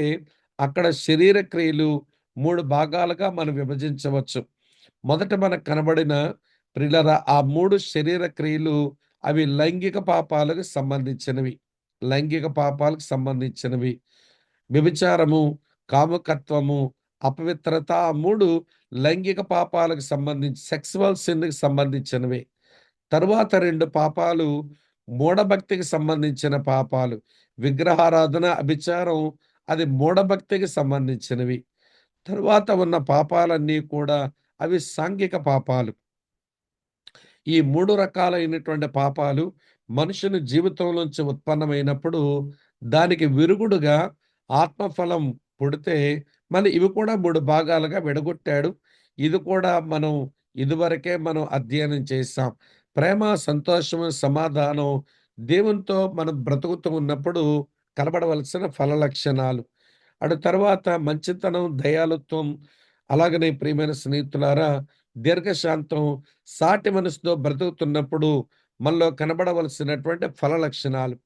అక్కడ శరీర క్రియలు 3 భాగాలుగా మనం విభజించవచ్చు. మొదట మనకు కనబడిన ప్రియులారా, ఆ 3 శరీర క్రియలు అవి లైంగిక పాపాలకు సంబంధించినవి. లైంగిక పాపాలకు సంబంధించినవి. వ్యభిచారము, కాముకత్వము, అపవిత్రత, ఆ 3 లైంగిక పాపాలకు సంబంధించి సెక్సువల్ సిన్‌కి సంబంధించినవే. తరువాత 2 పాపాలు మూఢభక్తికి సంబంధించిన పాపాలు. విగ్రహారాధన, వ్యభిచారం అది మూఢభక్తికి సంబంధించినవి. తరువాత ఉన్న పాపాలన్నీ కూడా అవి సాంఘిక పాపాలు. ఈ 3 రకాలైనటువంటి పాపాలు మనుషుని జీవితంలోంచి ఉత్పన్నమైనప్పుడు దానికి విరుగుడుగా ఆత్మఫలం పుడితే మళ్ళీ ఇవి కూడా 3 భాగాలుగా విడగొట్టాడు. ఇది కూడా మనం ఇదివరకే మనం అధ్యయనం చేశాం. ప్రేమ, సంతోషము, సమాధానం దేవునితో మనం బ్రతుకుతూ ఉన్నప్పుడు కనబడవలసిన ఫల లక్షణాలు. అటు తర్వాత మంచితనం, దయాలుత్వం, అలాగనే ప్రియమైన స్నేహితులారా దీర్ఘశాంతం, సాటి మనసుతో బ్రతుకుతున్నప్పుడు మనలో కనబడవలసినటువంటి ఫల లక్షణాలు.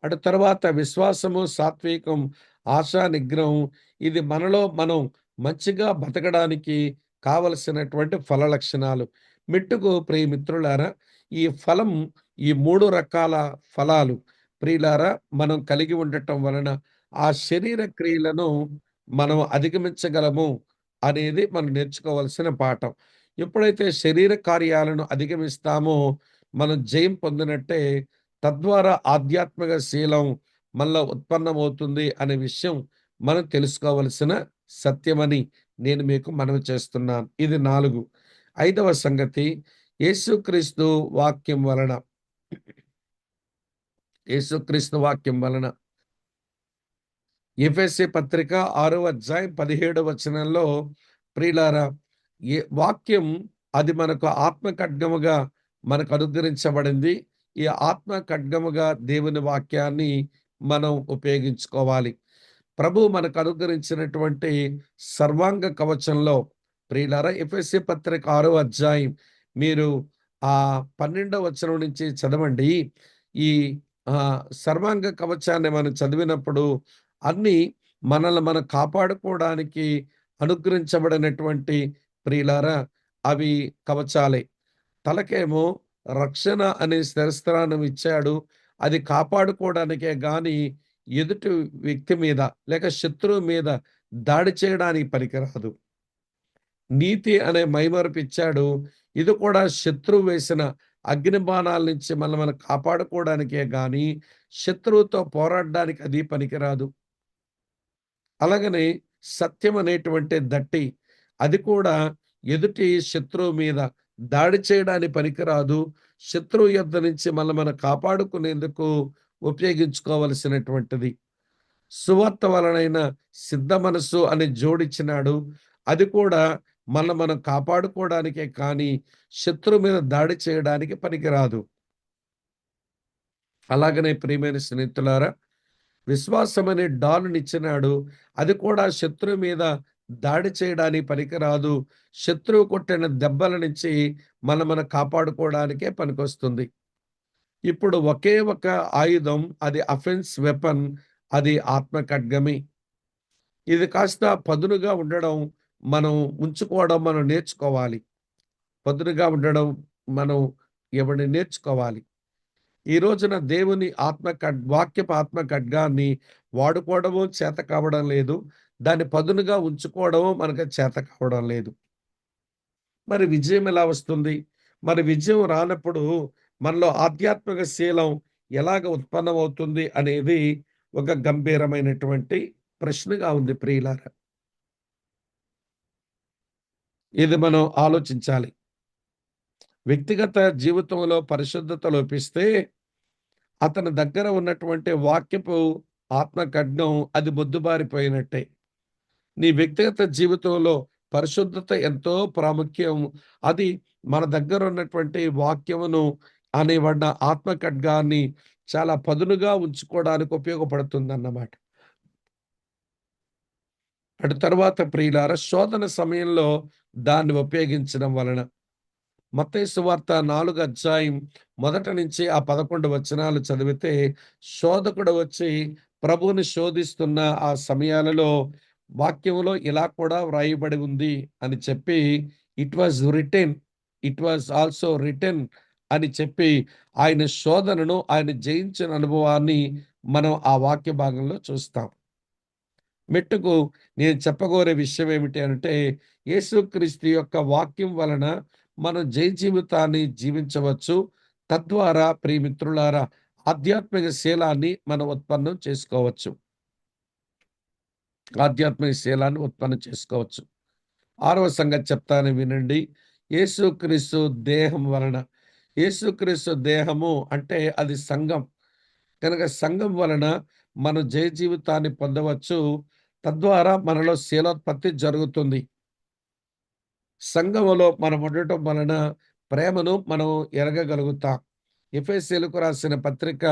అటు తర్వాత విశ్వాసము, సాత్వికం, ఆశా నిగ్రహం ఇది మనలో మనం మంచిగా బతకడానికి కావలసినటువంటి ఫల లక్షణాలు. మెట్టుకు ప్రియమిత్రులారా, ఈ ఫలం ఈ 3 రకాల ఫలాలు ప్రియులారా మనం కలిగి ఉండటం వలన ఆ శరీర క్రియలను మనం అధిగమించగలము అనేది మనం నేర్చుకోవాల్సిన పాఠం. ఎప్పుడైతే శరీర కార్యాలను అధిగమిస్తామో మనం జయం పొందినట్టే. తద్వారా ఆధ్యాత్మిక శీలం మనలో ఉత్పన్నమవుతుంది అనే విషయం మనం తెలుసుకోవలసిన సత్యమని నేను మీకు మనవి చేస్తున్నాను. ఇది 4. ఐదవ సంగతి, యేసుక్రీస్తు వాక్యం వలన యేసుక్రీస్తు వాక్యం వలన ఎఫెసీ పత్రిక 6వ అధ్యాయం 17వ వచనంలో ప్రియులారా, వాక్యం అది మనకు ఆత్మ ఖడ్గముగా మనకు అనుగ్రహించబడింది. ఈ ఆత్మ ఖడ్గముగా దేవుని వాక్యాన్ని మనం ఉపయోగించుకోవాలి. ప్రభువు మనకు అనుగ్రహించినటువంటి సర్వాంగ కవచంలో ప్రియులారా, ఎఫెసీ పత్రిక 6వ అధ్యాయం మీరు 12వ వచనం నుంచి చదవండి. ఈ సర్వాంగ కవచాన్ని మనం చదివినప్పుడు అన్నీ మనల్ని మనం కాపాడుకోవడానికి అనుగ్రహించబడినటువంటి ప్రియులారా అవి కవచాలే. తలకేమో రక్షణ అనే శిరస్త్రాణం ఇచ్చాడు. అది కాపాడుకోవడానికే గాని ఎదుటి వ్యక్తి మీద లేక శత్రువు మీద దాడి చేయడానికి పనికిరాదు. నీతి అనే మైమరుపిచ్చాడు. ఇది కూడా శత్రువు వేసిన అగ్ని బాణాల నుంచి మనల్ని మనం కాపాడుకోవడానికే గాని శత్రువుతో పోరాడడానికి అది పనికిరాదు. అలాగనే సత్యం అనేటువంటి దట్టి అది కూడా ఎదుటి శత్రువు మీద దాడి చేయడానికి పనికిరాదు. శత్రువు యొద్ద నుంచి మనం కాపాడుకునేందుకు ఉపయోగించుకోవలసినటువంటిది. సువార్త వలనైన సిద్ధ మనస్సు అని జోడిచ్చినాడు. అది కూడా మనం కాపాడుకోవడానికే కానీ శత్రువు మీద దాడి చేయడానికి పనికిరాదు. అలాగనే ప్రియమైన స్నేహితులారా, విశ్వాసమనే డాలునిచ్చినాడు. అది కూడా శత్రువు మీద దాడి చేయడానికి పనికిరాదు. శత్రువు కొట్టిన దెబ్బల నుంచి మనం కాపాడుకోవడానికే పనికొస్తుంది. ఇప్పుడు ఒకే ఒక ఆయుధం, అది అఫెన్స్ వెపన్, అది ఆత్మ ఖడ్గమే. ఇది కాస్త పదునుగా ఉండడం, మనం ఉంచుకోవడం మనం నేర్చుకోవాలి. పదునుగా ఉండడం మనం నేర్చుకోవాలి. ఈ రోజున దేవుని వాక్యపు ఆత్మ ఖడ్గాన్ని వాడుకోవడము చేత కావడం లేదు. దాన్ని పదునుగా ఉంచుకోవడము మనకు చేత కావడం లేదు. మరి విజయం ఎలా వస్తుంది? మరి విజయం రానప్పుడు మనలో ఆధ్యాత్మిక శీలం ఎలాగ ఉత్పన్నమవుతుంది అనేది ఒక గంభీరమైనటువంటి ప్రశ్నగా ఉంది ప్రియులారా. ఇది మనం ఆలోచించాలి. వ్యక్తిగత జీవితంలో పరిశుద్ధత లోపిస్తే అతని దగ్గర ఉన్నటువంటి వాక్యపు ఆత్మ ఖడ్గం అది మొద్దుబారిపోయినట్టే. నీ వ్యక్తిగత జీవితంలో పరిశుద్ధత ఎంతో ప్రాముఖ్యం. అది మన దగ్గర ఉన్నటువంటి వాక్యమును అనేబడిన ఆత్మ ఖడ్గాన్ని చాలా పదునుగా ఉంచుకోవడానికి ఉపయోగపడుతుందన్నమాట. అటు తరువాత ప్రియులారా శోధన సమయంలో దాన్ని ఉపయోగించడం వలన మత్తయి సువార్త 4 అధ్యాయం మొదట నుంచి ఆ 11 వచనాలు చదివితే శోధకుడు వచ్చి ప్రభువుని శోధిస్తున్న ఆ సమయాలలో వాక్యములో ఇలా కూడా వ్రాయబడి ఉంది అని చెప్పి it was written it was also written అని చెప్పి ఆయన శోధనను ఆయన జయించిన అనుభవాన్ని మనం ఆ వాక్య భాగంలో చూస్తాం. మెట్టుకు నేను చెప్పగోరే విషయం ఏమిటి అంటే, యేసుక్రీస్తు యొక్క వాక్యం వలన మనం జయ జీవితాన్ని జీవించవచ్చు. తద్వారా ప్రియమిత్రులారా ఆధ్యాత్మిక శీలాన్ని మనం ఉత్పన్నం చేసుకోవచ్చు. ఆధ్యాత్మిక శీలాన్ని ఉత్పన్నం చేసుకోవచ్చు. ఆరవ సంగతి చెప్తాను వినండి. యేసుక్రీస్తు దేహం వలన యేసుక్రీస్తు దేహము అంటే అది సంఘం. కనుక సంఘం వలన మనం జయ జీవితాన్ని పొందవచ్చు. తద్వారా మనలో శీలోత్పత్తి జరుగుతుంది. సంఘములో మనం ఉండటం వలన ప్రేమను మనం ఎరగగలుగుతాం. ఎఫెసీయులకు రాసిన పత్రిక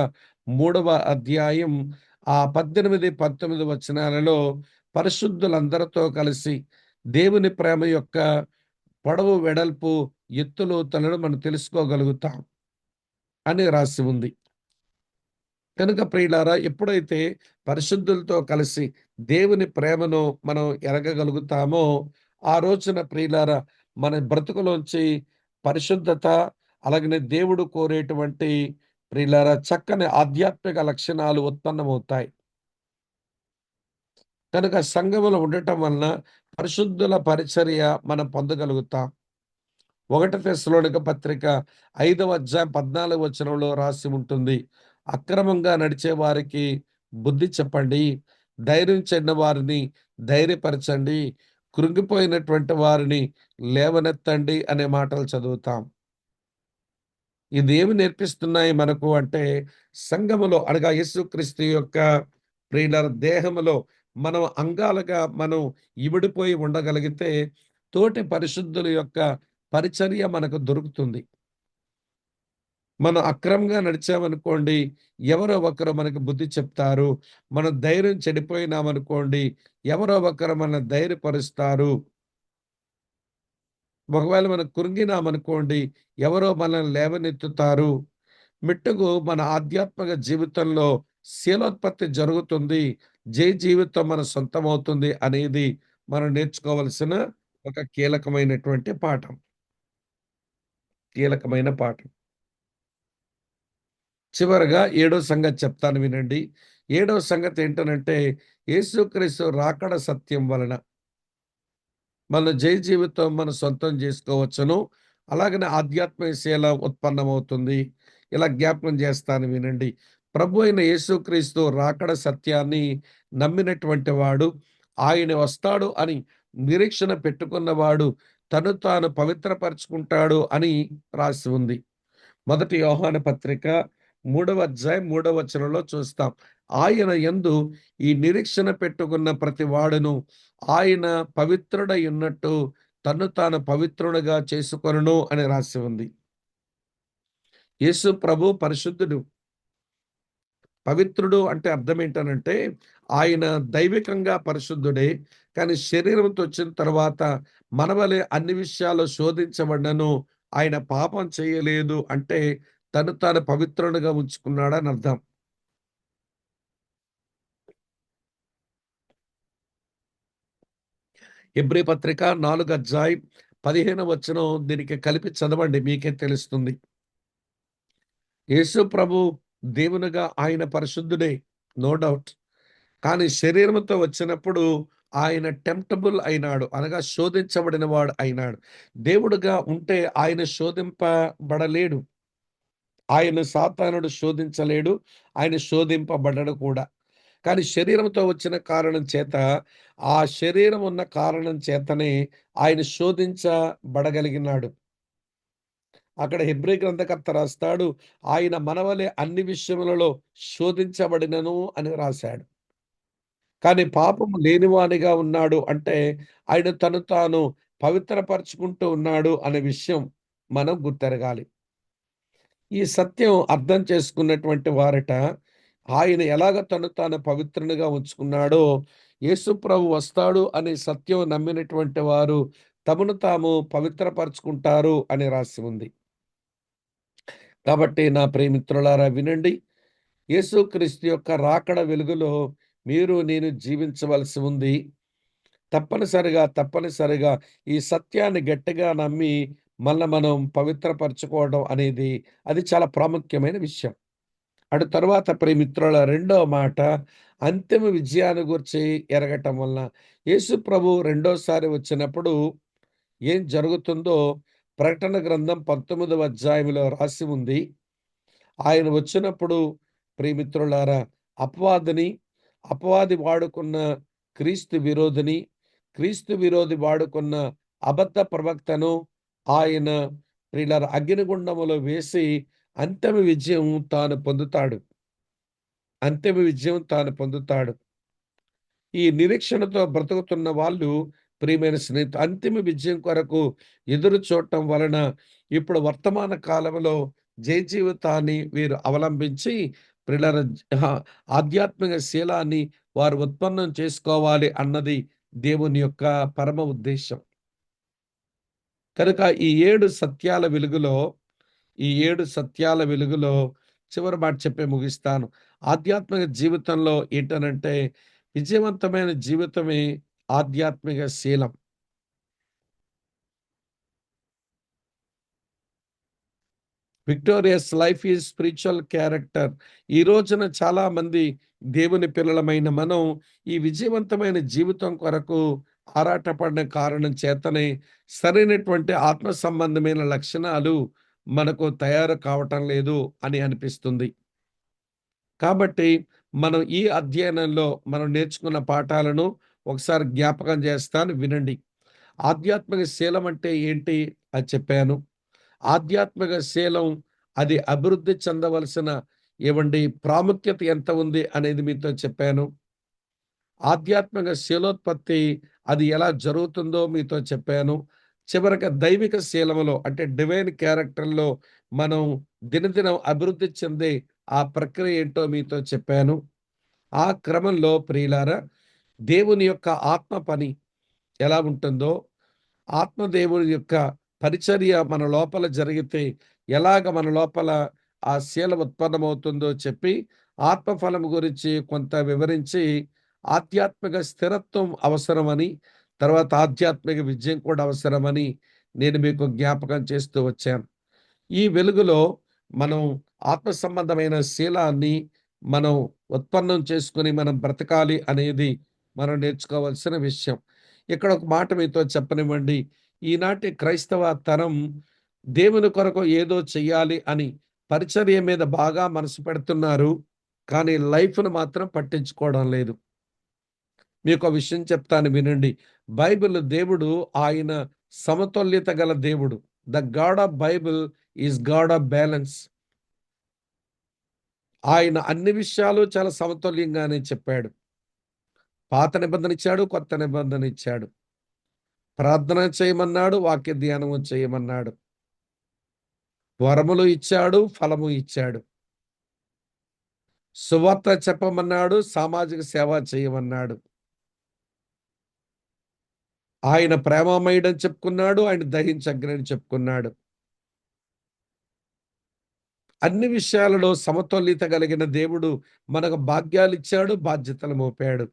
3వ అధ్యాయం 18, 19 వచనాలలో పరిశుద్ధులందరితో కలిసి దేవుని ప్రేమ యొక్క పొడవు, వెడల్పు, ఎత్తు లోతులను మనం తెలుసుకోగలుగుతాం అని రాసి ఉంది. కనుక ప్రియులారా ఎప్పుడైతే పరిశుద్ధులతో కలిసి దేవుని ప్రేమను మనం ఎరగగలుగుతామో ఆ రోజున ప్రియులారా మన బ్రతుకులోంచి పరిశుద్ధత అలాగనే దేవుడు కోరేటువంటి ప్రియులారా చక్కని ఆధ్యాత్మిక లక్షణాలు ఉత్పన్నమవుతాయి. కనుక సంఘములో ఉండటం వలన పరిశుద్ధుల పరిచర్య మనం పొందగలుగుతాం. 1 తెస్సలోనిక పత్రిక 5వ అధ్యాయం 14 వచనంలో రాసి ఉంటుంది. అక్రమంగా నడిచే వారికి బుద్ధి చెప్పండి. ధైర్యం చెందిన వారిని ధైర్యపరచండి. కృంగిపోయినటువంటి వారిని లేవనెత్తండి అనే మాటలు చదువుతాం. ఇదేమి నేర్పిస్తున్నాయి మనకు అంటే సంఘములో అనగా యేసుక్రీస్తు యొక్క ప్రియుల దేహములో మనం అంగాలుగా మనం ఇమిడిపోయి ఉండగలిగితే తోటి పరిశుద్ధుల యొక్క పరిచర్య మనకు దొరుకుతుంది. మనం అక్రమంగా నడిచామనుకోండి, ఎవరో ఒకరు మనకు బుద్ధి చెప్తారు. మన ధైర్యం చెడిపోయినామనుకోండి, ఎవరో ఒకరు మనల్ని ధైర్యపరుస్తారు. ఒకవేళ మనం కృంగినామనుకోండి, ఎవరో మనల్ని లేవనెత్తుతారు. మెట్టుకు మన ఆధ్యాత్మిక జీవితంలో శీలోత్పత్తి జరుగుతుంది. జయ జీవితం మన సొంతమవుతుంది అనేది మనం నేర్చుకోవాల్సిన ఒక కీలకమైనటువంటి పాఠం. కీలకమైన పాఠం. చివరగా ఏడో సంగతి చెప్తాను వినండి. ఏడవ సంగతి ఏంటనంటే, యేసుక్రీస్తు రాకడ సత్యం వలన మన జయ జీవితం మనం సొంతం జేసుకోవచ్చును. అలాగనే ఆధ్యాత్మిక శీల ఉత్పన్నమవుతుంది. ఇలా జ్ఞాపకం చేస్తాను వినండి. ప్రభు అయిన యేసుక్రీస్తు రాకడ సత్యాన్ని నమ్మినటువంటి వాడు, ఆయన వస్తాడు అని నిరీక్షణ పెట్టుకున్నవాడు తను తాను పవిత్రపరుచుకుంటాడు అని రాసి ఉంది. మొదటి యోహాను పత్రిక 3వ అధ్యాయం 3వ వచనంలో చూస్తాం. ఆయన యందు ఈ నిరీక్షణ పెట్టుకున్న ప్రతి వాడును ఆయన పవిత్రుడై ఉన్నట్టు తన్ను తాను పవిత్రుడుగా చేసుకొనును అని రాసి ఉంది. యేసు ప్రభు పరిశుద్ధుడు. పవిత్రుడు అంటే అర్థం ఏంటనంటే ఆయన దైవికంగా పరిశుద్ధుడే. కానీ శరీరంతో వచ్చిన తర్వాత మనవలే అన్ని విషయాల్లో శోధించబడినను ఆయన పాపం చేయలేదు అంటే తను తాను పవిత్రునిగా ఉంచుకున్నాడని అర్థం. హెబ్రీ పత్రిక 4 అధ్యాయం 15 వచనం దీనికి కలిపి చదవండి మీకే తెలుస్తుంది. యేసు ప్రభు దేవునిగా ఆయన పరిశుద్ధుడే. No doubt. కానీ శరీరముతో వచ్చినప్పుడు ఆయన టెంప్టబుల్ అయినాడు. అనగా శోధించబడిన వాడు అయినాడు. దేవుడుగా ఉంటే ఆయన శోధింపబడలేడు. ఆయన సాతానుడు శోధించలేడు. ఆయన శోధింపబడడు కూడా. కానీ శరీరంతో వచ్చిన కారణం చేత, ఆ శరీరం ఉన్న కారణం చేతనే ఆయన శోధించబడగలిగినాడు. అక్కడ హెబ్రీ గ్రంథకర్త రాస్తాడు, ఆయన మనవలే అన్ని విషయములలో శోధించబడినను అని రాశాడు. కానీ పాపము లేనివానిగా ఉన్నాడు అంటే, ఆయన తను తాను పవిత్రపరుచుకుంటూ ఉన్నాడు అనే విషయం మనం గుర్తెరగాలి. ఈ సత్యం అర్థం చేసుకున్నటువంటి వారట, ఆయన ఎలాగ తను తాను పవిత్రునిగా ఉంచుకున్నాడో, యేసు ప్రభు వస్తాడు అనే సత్యం నమ్మినటువంటి వారు తమను తాము పవిత్రపరుచుకుంటారు అని రాసి ఉంది. కాబట్టి నా ప్రియమిత్రులారా వినండి. యేసుక్రీస్తు యొక్క రాకడ వెలుగులో మీరు నేను జీవించవలసి ఉంది. తప్పనిసరిగా ఈ సత్యాన్ని గట్టిగా నమ్మి మనం పవిత్రపరచుకోవడం అనేది అది చాలా ప్రాముఖ్యమైన విషయం. అటు తరువాత ప్రియమిత్రుల రెండవ మాట అంతిమ విజయాన్ని గూర్చి ఎరగటం వలన యేసు ప్రభు రెండోసారి వచ్చినప్పుడు ఏం జరుగుతుందో ప్రకటన గ్రంథం 19వ అధ్యాయంలో రాసి ఉంది. ఆయన వచ్చినప్పుడు ప్రియమిత్రులారా అపవాదిని, అపవాది వాడుకున్న క్రీస్తు విరోధిని, క్రీస్తు విరోధి వాడుకున్న అబద్ధ ప్రవక్తను ఆయన ప్రియులారా అగ్నిగుండములో వేసి అంతిమ విజయం తాను పొందుతాడు. అంతిమ విజయం తాను పొందుతాడు. ఈ నిరీక్షణతో బ్రతుకుతున్న వాళ్ళు ప్రియమైన స్నేహితు అంతిమ విజయం కొరకు ఎదురు చూడటం వలన ఇప్పుడు వర్తమాన కాలంలో జీవితాన్ని వీరు అవలంబించి ప్రియులారా ఆధ్యాత్మిక శీలాన్ని వారు ఉత్పన్నం చేసుకోవాలి అన్నది దేవుని యొక్క పరమ ఉద్దేశం. కనుక ఈ 7 సత్యాల వెలుగులో చివరి మాట చెప్పి ముగిస్తాను. ఆధ్యాత్మిక జీవితంలో ఏంటనంటే విజయవంతమైన జీవితమే ఆధ్యాత్మిక శీలం. Victorious life is spiritual character. ఈ రోజున చాలామంది దేవుని పిల్లలమైన మనం ఈ విజయవంతమైన జీవితం కొరకు ఆరాటపడిన కారణం చేతనే సరైనటువంటి ఆత్మ సంబంధమైన లక్షణాలు మనకు తయారు కావటం లేదు అని అనిపిస్తుంది. కాబట్టి మనం ఈ అధ్యయనంలో మనం నేర్చుకున్న పాఠాలను ఒకసారి జ్ఞాపకం చేస్తాను వినండి. ఆధ్యాత్మిక శీలం అంటే ఏంటి అది చెప్పాను. ఆధ్యాత్మిక శీలం అది అభివృద్ధి చెందవలసిన ప్రాముఖ్యత ఎంత ఉంది అనేది మీతో చెప్పాను. ఆధ్యాత్మిక శీలోత్పత్తి అది ఎలా జరుగుతుందో మీతో చెప్పాను. చివరగా దైవిక శీలములో అంటే డివైన్ క్యారెక్టర్‌లో మనం దినదినం అభివృద్ధి చెందే ఆ ప్రక్రియ ఏంటో మీతో చెప్పాను. ఆ క్రమంలో ప్రియులారా దేవుని యొక్క ఆత్మ పని ఎలా ఉంటుందో, ఆత్మదేవుని యొక్క పరిచర్య మన లోపల జరిగితే ఎలాగ మన లోపల ఆ శీల ఉత్పన్నమవుతుందో చెప్పి, ఆత్మఫలం గురించి కొంత వివరించి, ఆధ్యాత్మిక స్థిరత్వం అవసరమని, తర్వాత ఆధ్యాత్మిక విజయం కూడా అవసరమని నేను మీకు జ్ఞాపకం చేస్తూ వచ్చాను. ఈ వెలుగులో మనం ఆత్మ సంబంధమైన శీలాన్ని మనం ఉత్పన్నం చేసుకొని మనం బ్రతకాలి అనేది మనం నేర్చుకోవాల్సిన విషయం. ఇక్కడ ఒక మాట మీతో చెప్పనివ్వండి. ఈనాటి క్రైస్తవ తరం దేవుని కొరకు ఏదో చెయ్యాలి అని పరిచర్య మీద బాగా మనసు పెడుతున్నారు. కానీ లైఫ్‌ని మాత్రం పట్టించుకోవడం లేదు. మీకో విషయం చెప్తాను వినండి. బైబిల్ దేవుడు ఆయన సమతుల్యత గల దేవుడు. The God of Bible is God of balance. ఆయన అన్ని విషయాలు చాలా సమతుల్యంగానే చెప్పాడు. పాత నిబంధన ఇచ్చాడు, కొత్త నిబంధన ఇచ్చాడు. ప్రార్థన చేయమన్నాడు, వాక్య ధ్యానము చేయమన్నాడు. వరములు ఇచ్చాడు, ఫలము ఇచ్చాడు. సువార్త చెప్పమన్నాడు, సామాజిక సేవ చేయమన్నాడు. ఆయన ప్రేమామయుడని చెప్పుకున్నాడు, ఆయన దహించు అగ్ని అని చెప్పుకున్నాడు. అన్ని విషయాలలో సమతుల్యత కలిగిన దేవుడు మనకు భాగ్యాలిచ్చాడు, బాధ్యతలు మోపాడు.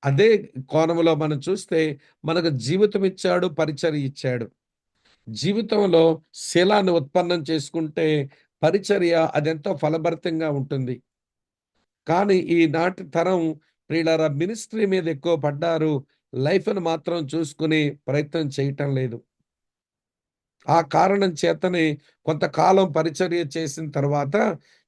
అదే కోణంలో మనం చూస్తే మనకు జీవితం ఇచ్చాడు, పరిచర్య ఇచ్చాడు. జీవితంలో శీలాన్ని ఉత్పన్నం చేసుకుంటే పరిచర్య అదెంతో ఫలభరితంగా ఉంటుంది. కానీ ఈనాటి తరం ప్రియులారా మినిస్ట్రీ మీద ఎక్కువ పడ్డారు. లైఫ్‌ని మాత్రం చూసుకునే ప్రయత్నం చేయటం లేదు. ఆ కారణం చేతనే కొంతకాలం పరిచర్య చేసిన తర్వాత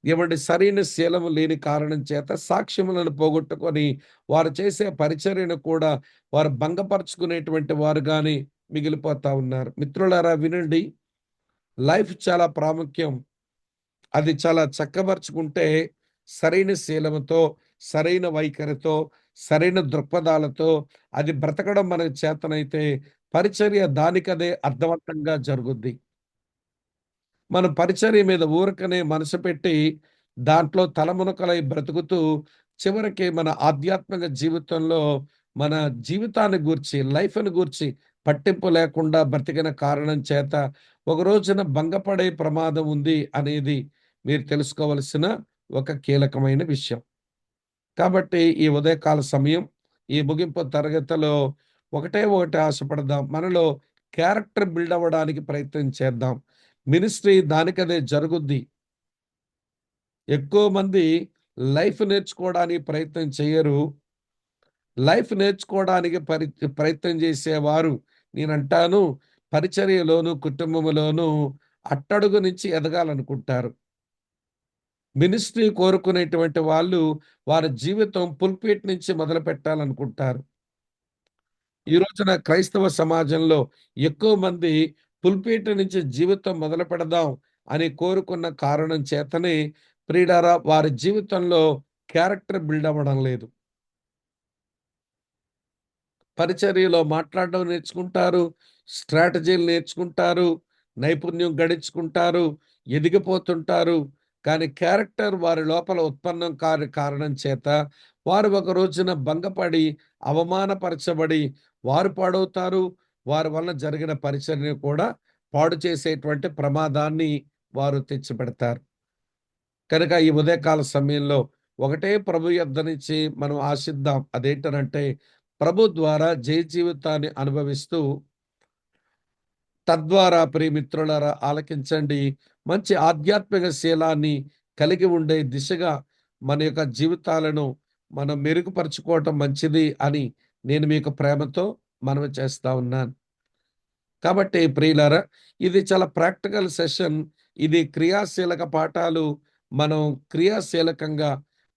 ఏవండీ సరైన శీలం లేని కారణం చేత సాక్ష్యములను పోగొట్టుకొని, వారు చేసే పరిచర్యను కూడా వారు భంగపరుచుకునేటువంటి వారుగానే మిగిలిపోతా ఉన్నారు. మిత్రులారా వినండి. లైఫ్ చాలా ప్రాముఖ్యం. అది చాలా చక్కబరుచుకుంటే సరైన శీలముతో, సరైన వైఖరితో, సరైన దృక్పథాలతో అది బ్రతకడం మనకు చేతనైతే పరిచర్య దానికదే అర్థవంతంగా జరుగుద్ది. మనం పరిచర్య మీద ఊరకనే మనసు పెట్టి, దాంట్లో తలమునకలై బ్రతుకుతూ, చివరికి మన ఆధ్యాత్మిక జీవితంలో మన జీవితాన్ని గూర్చి, లైఫ్‌ని గూర్చి పట్టింపు లేకుండా బ్రతికిన కారణం చేత, ఒక రోజున భంగపడే ప్రమాదం ఉంది అనేది మీరు తెలుసుకోవలసిన ఒక కీలకమైన విషయం. కాబట్టి ఈ ఉదయకాల సమయం, ఈ ముగింపు తరగతిలో ఒకటే ఒకటి ఆశపడదాం. మనలో క్యారెక్టర్ బిల్డ్ అవ్వడానికి ప్రయత్నం చేద్దాం. మినిస్ట్రీ దానికదే జరుగుద్ది. ఎక్కువ మంది లైఫ్ నేర్చుకోవడానికి ప్రయత్నం చెయ్యరు. లైఫ్ నేర్చుకోవడానికి ప్రయత్నం చేసేవారు నేనంటాను పరిచర్యలోను, కుటుంబములోను అట్టడుగు నుంచి ఎదగాలనుకుంటారు. మినిస్ట్రీ కోరుకునేటువంటి వాళ్ళు వారి జీవితం పుల్పిట్ నుంచి మొదలుపెట్టాలనుకుంటారు. ఈ రోజున క్రైస్తవ సమాజంలో ఎక్కువ మంది పుల్పీటు నుంచి జీవితం మొదలుపెడదాం అని కోరుకున్న కారణం చేతనే ప్రియులారా వారి జీవితంలో క్యారెక్టర్ బిల్డ్ అవ్వడం లేదు. పరిచర్యలో మాట్లాడడం నేర్చుకుంటారు. స్ట్రాటజీలు నేర్చుకుంటారు. నైపుణ్యం గడించుకుంటారు. ఎదిగిపోతుంటారు. కానీ క్యారెక్టర్ వారి లోపల ఉత్పన్నం కాని కారణం చేత వారు ఒక రోజున భంగపడి, అవమానపరచబడి వారు పాడవుతారు. వారి వలన జరిగిన పరిచర్యను కూడా పాడు చేసేటువంటి ప్రమాదాన్ని వారు తెచ్చిపెడతారు. కనుక ఈ ఉదయకాల సమయంలో ఒకటే ప్రభు యొద్ద నుంచి మనం ఆశిద్దాం. అదేంటనంటే ప్రభు ద్వారా జయ జీవితాన్ని అనుభవిస్తూ తద్వారా ప్రియమిత్రులారా ఆలకించండి. మంచి ఆధ్యాత్మిక శీలాన్ని కలిగి ఉండే దిశగా మన యొక్క జీవితాలను మనం మెరుగుపరుచుకోవటం మంచిది అని నేను మీకు ప్రేమతో మనవి చేస్తా ఉన్నాను. కాబట్టి ప్రియులారా, ఇది చాలా ప్రాక్టికల్ సెషన్. ఇది క్రియాశీలక పాఠాలు. మనం క్రియాశీలకంగా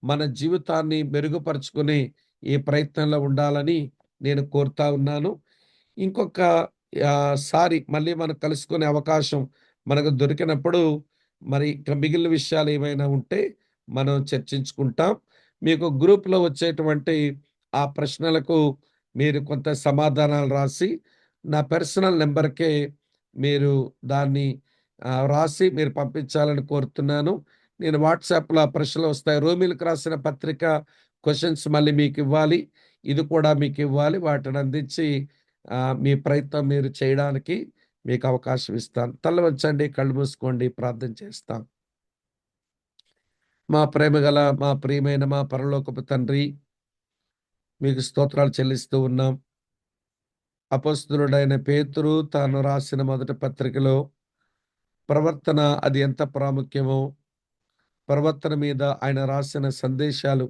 మన జీవితాన్ని మెరుగుపరుచుకునే ఈ ప్రయత్నంలో ఉండాలని నేను కోరుతా ఉన్నాను. ఇంకొక సారి మళ్ళీ మనం కలుసుకునే అవకాశం మనకు దొరికినప్పుడు, మరి ఇక మిగిలిన విషయాలు ఏమైనా ఉంటే మనం చర్చించుకుంటాం. మీకు గ్రూప్‌లో వచ్చేటువంటి ఆ ప్రశ్నలకు మీరు కొంత సమాధానాలు రాసి, నా పర్సనల్ నంబర్‌కే మీరు దాన్ని రాసి మీరు పంపించాలని కోరుతున్నాను. నేను వాట్సాప్‌లో ఆ ప్రశ్నలొస్తాయి. రోమిలకు రాసిన పత్రిక క్వెషన్స్ మళ్ళీ మీకివ్వాలి. ఇది కూడా మీకివ్వాలి. వాటిని అందించి మీ ప్రయత్నం మీరు చేయడానికి మీకు అవకాశం ఇస్తాను. తల వంచండి, కళ్ళు మూసుకోండి, ప్రార్థన చేస్తాం. మా ప్రేమగల, మా ప్రియమైన మా పరలోకపు తండ్రి, మీకు స్తోత్రాలు చెల్లిస్తూ ఉన్నాం. అపొస్తలుడైన పేతురు తాను రాసిన మొదటి పత్రికలో ప్రవర్తన అది ఎంత ప్రాముఖ్యమో, ప్రవర్తన మీద ఆయన రాసిన సందేశాలు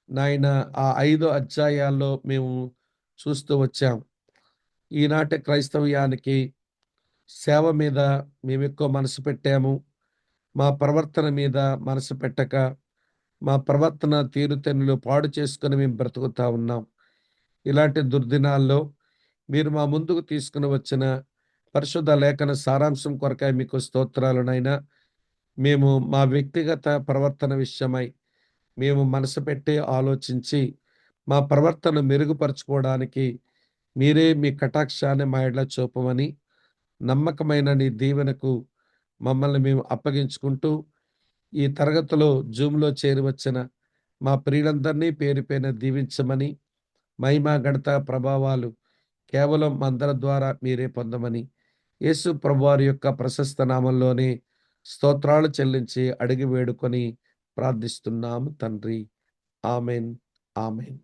నాయన ఆ 5 అధ్యాయాల్లో మేము చూస్తూ వచ్చాం. ఈనాటి క్రైస్తవ్యానికి సేవ మీద మేమెక్కువ మనసు పెట్టాము. మా ప్రవర్తన మీద మనసు పెట్టక, మా ప్రవర్తన తీరుతెన్నులు పాడు చేసుకొని మేము బ్రతుకుతా ఉన్నాం. ఇలాంటి దుర్దినాల్లో మీరు మా ముందుకు తీసుకొని వచ్చిన పరిశుద్ధ లేఖన సారాంశం కొరకై మీకు స్తోత్రాలు నాయనా. మేము మా వ్యక్తిగత ప్రవర్తన విషయమై మేము మనసు పెట్టి ఆలోచించి, మా ప్రవర్తన మెరుగుపరుచుకోవడానికి మీరే మీ కటాక్షాన్ని మా యెడల చూపమని, నమ్మకమైన నీ దీవెనకు మమ్మల్ని మేము అప్పగించుకుంటూ, ఈ తరగతిలో జూమ్‌లో చేరి వచ్చిన మా ప్రియులందరినీ పేరు పేరున దీవించమని, మహిమ, ఘనత, ప్రభావాలు కేవలం మా అందరి ద్వారా మీరే పొందమని, యేసు ప్రభువారి యొక్క ప్రశస్త నామంలోనే స్తోత్రాలు చెల్లించి అడిగి వేడుకొని ప్రార్థిస్తున్నాము తండ్రి. ఆమేన్. ఆమేన్.